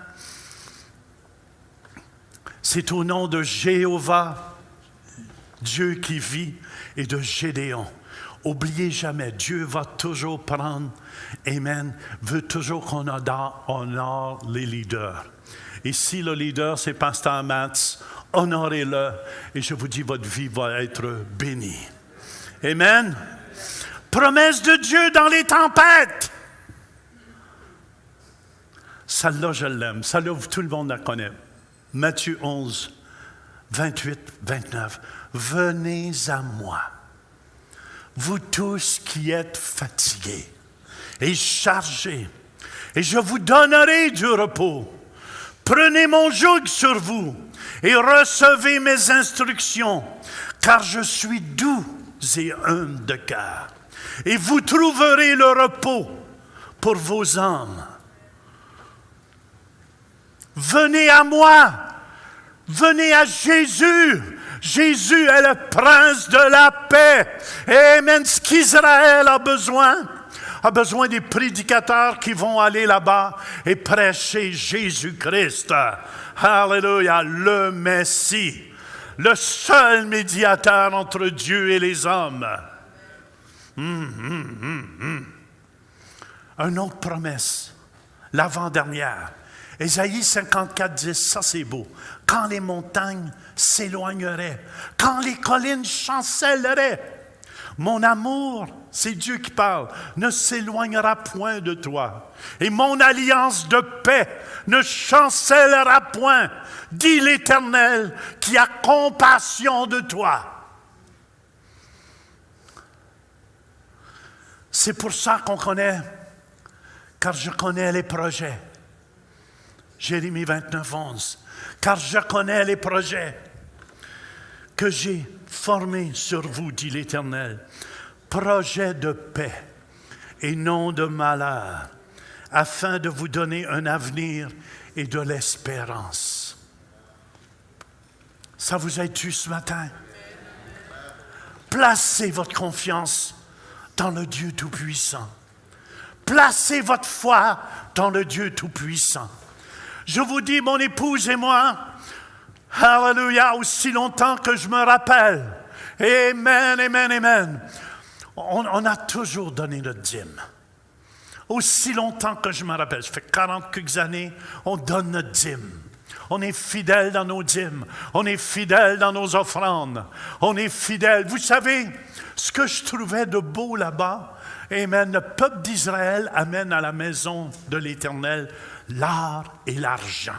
S7: C'est au nom de Jéhovah, Dieu qui vit, et de Gédéon. Oubliez jamais, Dieu va toujours prendre, amen, veut toujours qu'on honore les leaders. Et si le leader, c'est Pasteur Matz, honorez-le, et je vous dis, votre vie va être bénie. Amen. Promesse de Dieu dans les tempêtes. Celle-là, je l'aime. Celle-là, tout le monde la connaît. Matthieu 11, 28, 29. Venez à moi, vous tous qui êtes fatigués et chargés, et je vous donnerai du repos. Prenez mon joug sur vous et recevez mes instructions, car je suis doux et humble de cœur, et vous trouverez le repos pour vos âmes. Venez à moi, venez à Jésus. Jésus est le prince de la paix. Amen. Ce qu'Israël a besoin des prédicateurs qui vont aller là-bas et prêcher Jésus-Christ. Alléluia, le Messie, le seul médiateur entre Dieu et les hommes. Une autre promesse, l'avant-dernière. Ésaïe 54, 10, ça c'est beau. Quand les montagnes s'éloigneraient, quand les collines chancelleraient, mon amour, c'est Dieu qui parle, ne s'éloignera point de toi. Et mon alliance de paix ne chancellera point, dit l'Éternel, qui a compassion de toi. C'est pour ça qu'on connaît, car je connais les projets. Jérémie 29, 11. Car je connais les projets que j'ai formés sur vous, dit l'Éternel. Projets de paix et non de malheur, afin de vous donner un avenir et de l'espérance. Ça vous aide-tu ce matin? Placez votre confiance dans le Dieu Tout-Puissant. Placez votre foi dans le Dieu Tout-Puissant. Je vous dis, mon épouse et moi, alléluia, aussi longtemps que je me rappelle, amen, amen, amen, on a toujours donné notre dîme. Aussi longtemps que je me rappelle, ça fait 40 quelques années, on donne notre dîme. On est fidèle dans nos dîmes, on est fidèle dans nos offrandes, on est fidèle. Vous savez, ce que je trouvais de beau là-bas, amen, le peuple d'Israël amène à la maison de l'Éternel l'or et l'argent.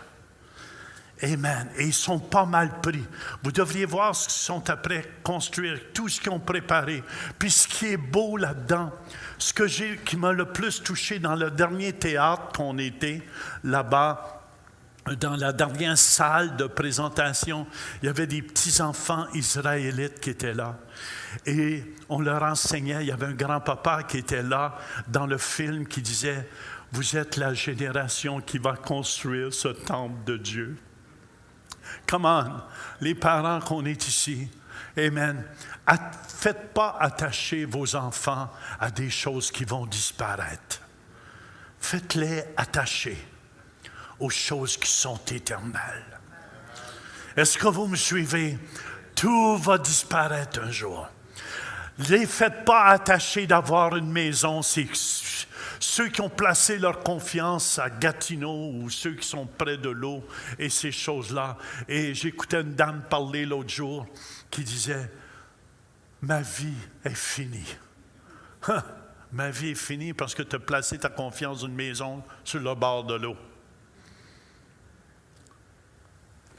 S7: Amen. Et ils sont pas mal pris. Vous devriez voir ce qu'ils sont après construire, tout ce qu'ils ont préparé. Puis ce qui est beau là-dedans, ce qui m'a le plus touché dans le dernier théâtre qu'on était là-bas, dans la dernière salle de présentation, il y avait des petits-enfants israélites qui étaient là. Et on leur enseignait, il y avait un grand-papa qui était là dans le film qui disait « Vous êtes la génération qui va construire ce temple de Dieu. » Come on, les parents qu'on est ici, amen, faites pas attacher vos enfants à des choses qui vont disparaître. Faites-les attacher aux choses qui sont éternelles. Est-ce que vous me suivez? Tout va disparaître un jour. Ne les faites pas attacher d'avoir une maison. C'est ceux qui ont placé leur confiance à Gatineau ou ceux qui sont près de l'eau et ces choses-là. Et j'écoutais une dame parler l'autre jour qui disait « Ma vie est finie. » Ma vie est finie parce que tu as placé ta confiance dans une maison sur le bord de l'eau.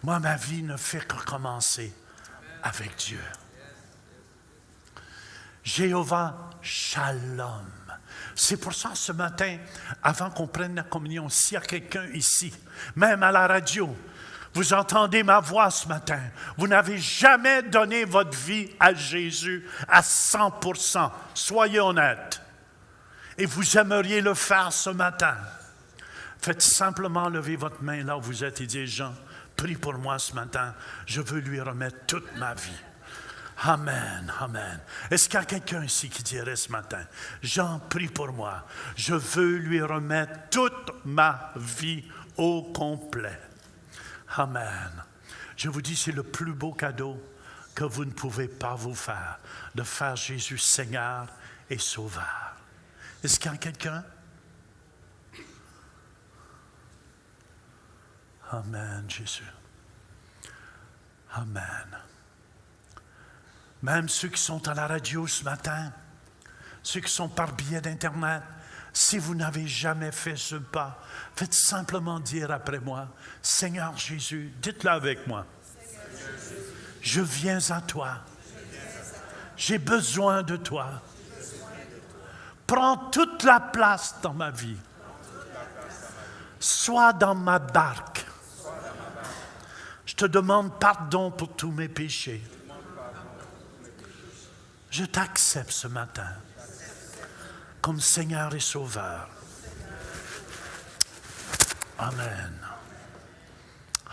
S7: Moi, ma vie ne fait que commencer avec Dieu. Jéhovah Shalom. C'est pour ça, ce matin, avant qu'on prenne la communion, s'il y a quelqu'un ici, même à la radio, vous entendez ma voix ce matin, vous n'avez jamais donné votre vie à Jésus à 100%. Soyez honnête. Et vous aimeriez le faire ce matin. Faites simplement lever votre main là où vous êtes et dire « Jean, prie pour moi ce matin, je veux lui remettre toute ma vie. » Amen, amen. Est-ce qu'il y a quelqu'un ici qui dirait ce matin, Jean, prie pour moi, je veux lui remettre toute ma vie au complet. Amen. Je vous dis, c'est le plus beau cadeau que vous ne pouvez pas vous faire, de faire Jésus Seigneur et Sauveur. Est-ce qu'il y a quelqu'un? Amen, Jésus. Amen. Même ceux qui sont à la radio ce matin, ceux qui sont par biais d'Internet, si vous n'avez jamais fait ce pas, faites simplement dire après moi, Seigneur Jésus, dites-le avec moi. Je viens à toi J'ai besoin de toi. Prends toute la place dans ma vie. Sois dans ma barque. Je te demande pardon pour tous mes péchés. Je t'accepte ce matin comme Seigneur et Sauveur. Amen.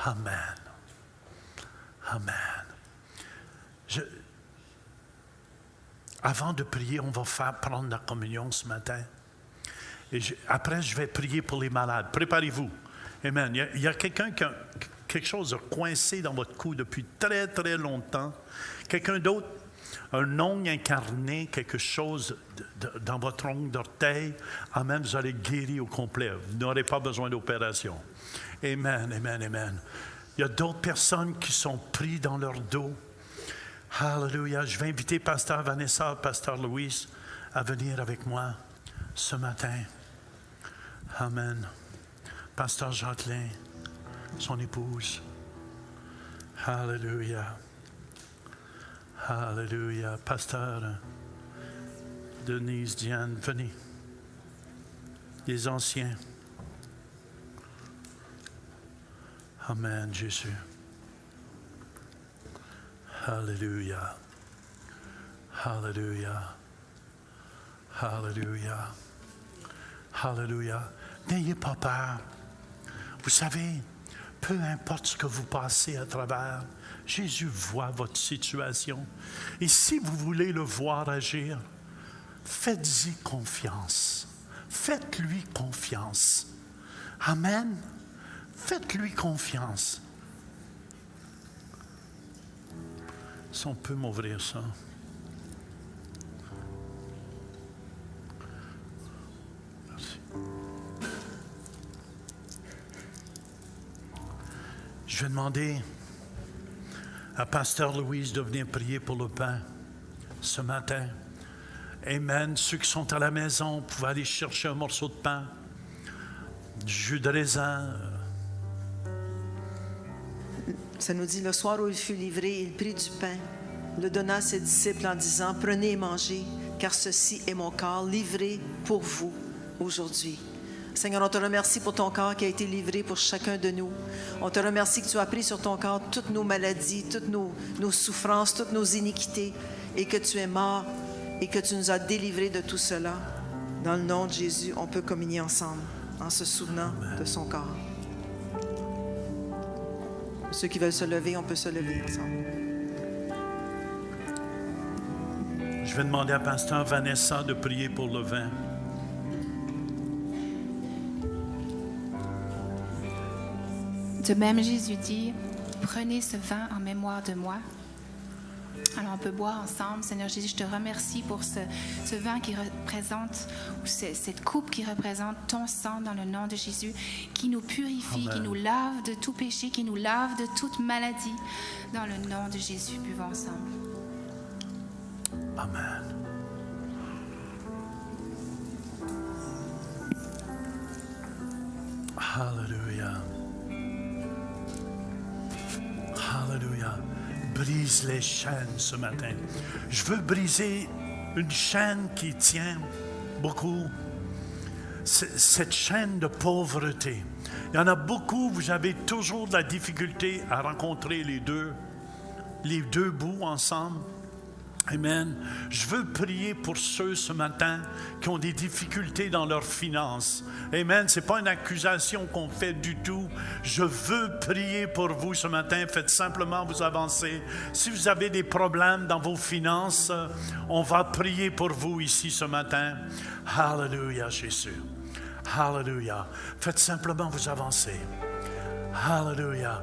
S7: Amen. Amen. Avant de prier, on va prendre la communion ce matin. Et après, je vais prier pour les malades. Préparez-vous. Amen. Il y a quelqu'un qui a quelque chose de coincé dans votre cou depuis très, très longtemps. Quelqu'un d'autre, un ongle incarné, quelque chose dans votre ongle d'orteil. Amen. Vous allez guérir au complet. Vous n'aurez pas besoin d'opération. Amen, amen, amen. Il y a d'autres personnes qui sont prises dans leur dos. Alléluia. Je vais inviter Pasteur Vanessa, Pasteur Louis à venir avec moi ce matin. Amen. Pasteur Jacqueline, son épouse. Alléluia. Alléluia. Pasteur Denise, Diane, venez. Les anciens. Amen, Jésus. Alléluia. Alléluia. Alléluia. Alléluia. N'ayez pas peur. Vous savez, peu importe ce que vous passez à travers, Jésus voit votre situation. Et si vous voulez le voir agir, faites-y confiance. Faites-lui confiance. Amen. Faites-lui confiance. Si on peut m'ouvrir ça. Merci. Je vais demander à Pasteur Louise de venir prier pour le pain ce matin. Amen. Ceux qui sont à la maison, vous pouvez aller chercher un morceau de pain, du jus de raisin.
S4: Ça nous dit, le soir où il fut livré, il prit du pain, le donna à ses disciples en disant, prenez et mangez, car ceci est mon corps livré pour vous aujourd'hui. Seigneur, on te remercie pour ton corps qui a été livré pour chacun de nous. On te remercie que tu as pris sur ton corps toutes nos maladies, toutes nos souffrances, toutes nos iniquités, et que tu es mort et que tu nous as délivrés de tout cela. Dans le nom de Jésus, on peut communier ensemble en se souvenant de son corps. Ceux qui veulent se lever, on peut se lever ensemble.
S7: Je vais demander à Pasteur Vanessa de prier pour le vin.
S3: De même, Jésus dit, prenez ce vin en mémoire de moi. Alors, on peut boire ensemble. Seigneur Jésus, je te remercie pour ce vin qui représente, ou cette coupe qui représente ton sang dans le nom de Jésus, qui nous purifie, Amen. Qui nous lave de tout péché, qui nous lave de toute maladie. Dans le nom de Jésus, buvons ensemble.
S7: Amen. Alléluia. Alléluia. Brise les chaînes ce matin. Je veux briser une chaîne qui tient beaucoup. Cette chaîne de pauvreté. Il y en a beaucoup, vous avez toujours de la difficulté à rencontrer les deux bouts ensemble. Amen. Je veux prier pour ceux ce matin qui ont des difficultés dans leurs finances. Amen. Ce n'est pas une accusation qu'on fait du tout. Je veux prier pour vous ce matin. Faites simplement vous avancer. Si vous avez des problèmes dans vos finances, on va prier pour vous ici ce matin. Alléluia, Jésus. Alléluia. Faites simplement vous avancer. Alléluia.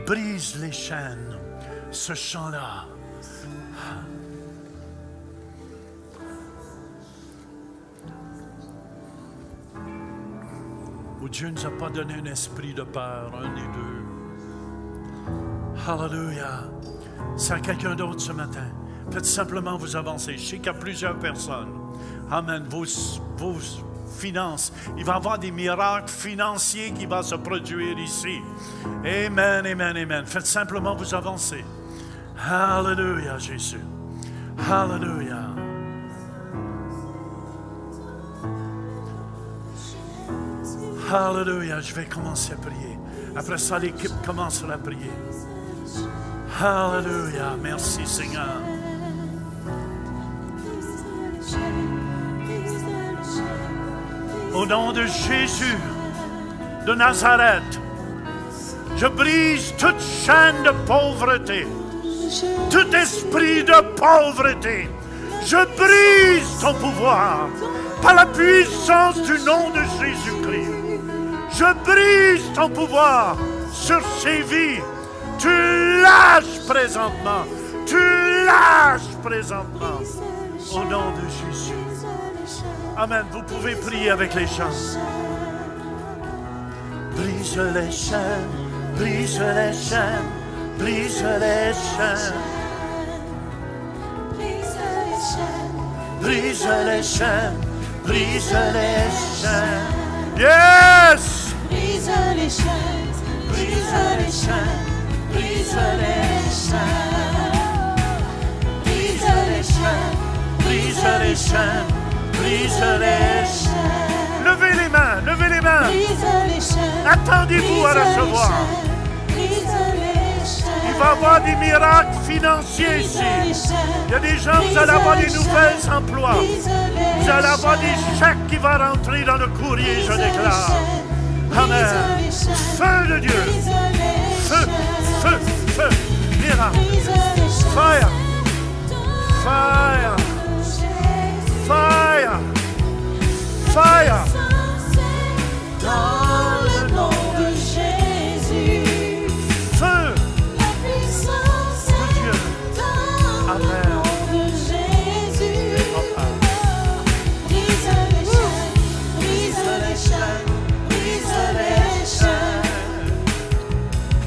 S7: Brise les chaînes. Ce chant-là. Où Dieu ne nous a pas donné un esprit de peur, un des deux. Alléluia. C'est à quelqu'un d'autre ce matin. Faites simplement vous avancer. Je sais qu'il y a plusieurs personnes. Amen. Vos finances. Il va y avoir des miracles financiers qui vont se produire ici. Amen, amen, amen. Faites simplement vous avancer. Alléluia, Jésus. Hallelujah. Hallelujah. Je vais commencer à prier. Après ça, l'équipe commencera à prier. Hallelujah. Merci Seigneur. Au nom de Jésus de Nazareth, je brise toute chaîne de pauvreté, tout esprit de pauvreté. Je brise ton pouvoir par la puissance du nom de Jésus-Christ. Je brise ton pouvoir sur ces vies. Tu lâches présentement. Tu lâches présentement. Au nom de Jésus. Amen. Vous pouvez prier avec les chants. Brise les chaînes, brise les chaînes, brise les chaînes. Brise les chaînes, brise les chaînes. Yes!
S2: Brise les chaînes, brise les chaînes, brise les chaînes. Brise les chaînes,
S7: Brise les chaînes, brise les chaînes. Levez les mains, levez les mains.
S2: brise les chaînes.
S7: Attendez-vous à recevoir.
S2: Brise les chaînes.
S7: Il va y avoir des miracles financiers ici. Il y a des gens, vous allez avoir des nouveaux emplois. Vous allez avoir des chèques qui vont rentrer dans le courrier, je déclare. Amen. Feu de Dieu. Feu, feu, feu. Miracle. Fire. Fire. Fire. Fire.
S2: Dans le nom de Jésus,
S7: Feu
S2: la puissance
S7: de Dieu.
S2: dans le
S7: Amen.
S2: nom de Jésus. Brise les chaînes, brise les chaînes, brise les chaînes.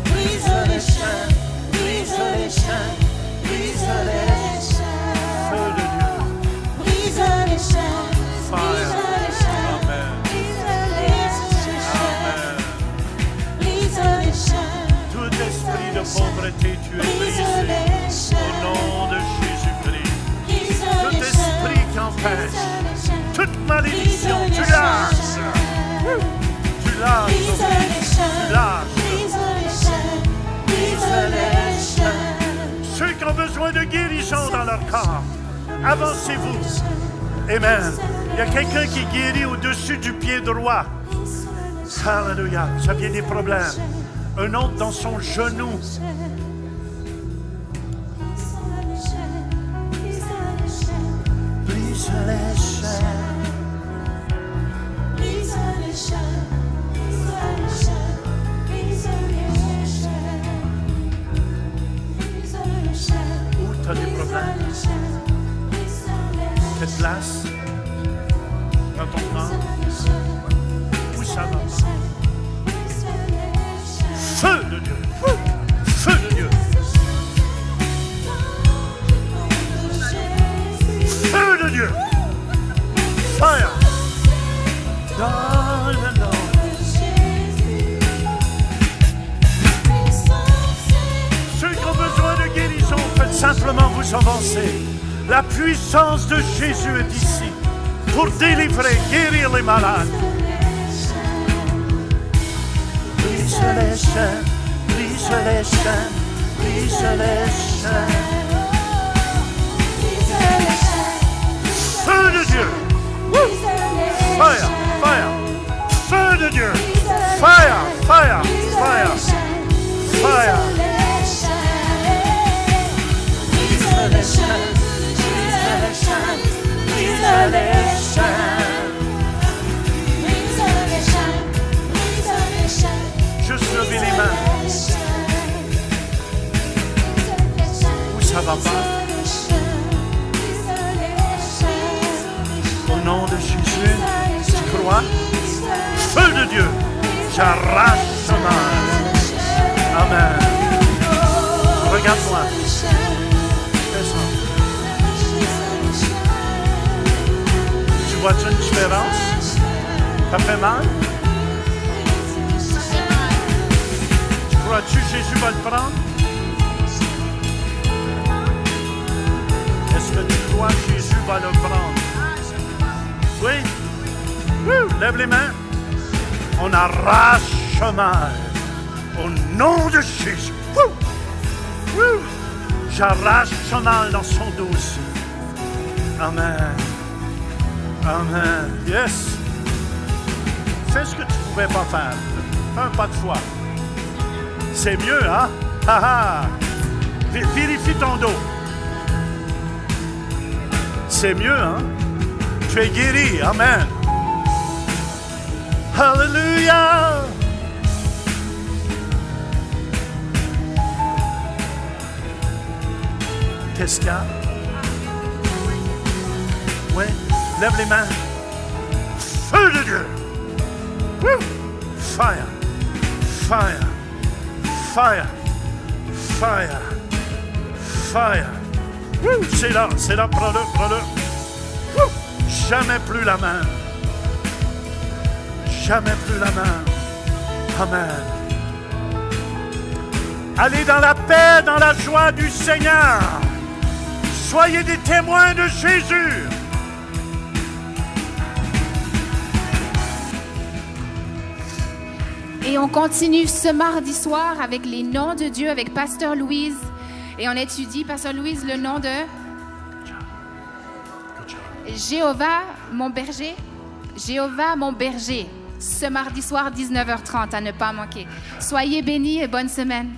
S2: Brise les chaînes, brise les chaînes, brise les chaînes.
S7: Feu de Dieu.
S2: Brise les chaînes,
S7: Fire.
S2: brise les chaînes,
S7: Amen.
S2: brise les chaînes. Brise les chaînes,
S7: Tout esprit de pauvreté, tu es brisé. Au nom de Jésus-Christ.
S2: brise
S7: Tout
S2: les
S7: esprit qui empêche, toute malédiction, tu lâches. Tu lâches. Tu lâches. Ceux qui ont besoin de guérison dans leur corps, avancez-vous. Amen. Il y a quelqu'un qui guérit au-dessus du pied droit. Alléluia. Ça vient des problèmes. Un autre dans son genou. Brise les chaînes. Où tu as des problèmes? Quelle place? Dans ton corps? Où ça va? Feu de Dieu! Feu de Dieu! Feu de Dieu! Fire! Dans le nom. Ceux qui ont besoin de guérison, faites simplement vous avancer. La puissance de Jésus est ici pour délivrer, guérir les malades. Brise les chaînes, brise les chaînes, brise les chaînes. Feu de Dieu! Fire, fire! Feu de Dieu! Fire, fire, fire! Fire! Brise les chaînes, brise les chaînes, brise les chaînes. Juste lever les mains. Où ça va pas? Au nom de Jésus, tu crois? Feu de Dieu, j'arrache ce mal. Amen. Regarde-moi. Fais ça. Tu vois-tu une différence? Ça fait mal? Crois-tu que Jésus va le prendre? Est-ce que crois que Jésus va le prendre. Oui? Lève les mains. On arrache chemin au nom de Jésus. J'arrache chemin dans son dos. Amen. Amen. Yes. Fais ce que tu ne pouvais pas faire. Un pas de foi. C'est mieux, hein? Vérifie ton dos. C'est mieux, hein? Tu es guéri. Amen. Hallelujah. Qu'est-ce qu'il y a? Oui, lève les mains. Feu de Dieu. Woo. Fire. Fire. Fire. Fire. Fire. Woo. C'est là, prends-le. Woo. Jamais plus la main. Jamais plus la main. Amen. Allez dans la paix, dans la joie du Seigneur. Soyez des témoins de Jésus.
S3: Et on continue ce mardi soir avec les noms de Dieu avec Pasteur Louise. Et on étudie, Pasteur Louise, le nom de Jéhovah, mon berger. Jéhovah, mon berger. Ce mardi soir, 19h30, à ne pas manquer. Soyez bénis et bonne semaine.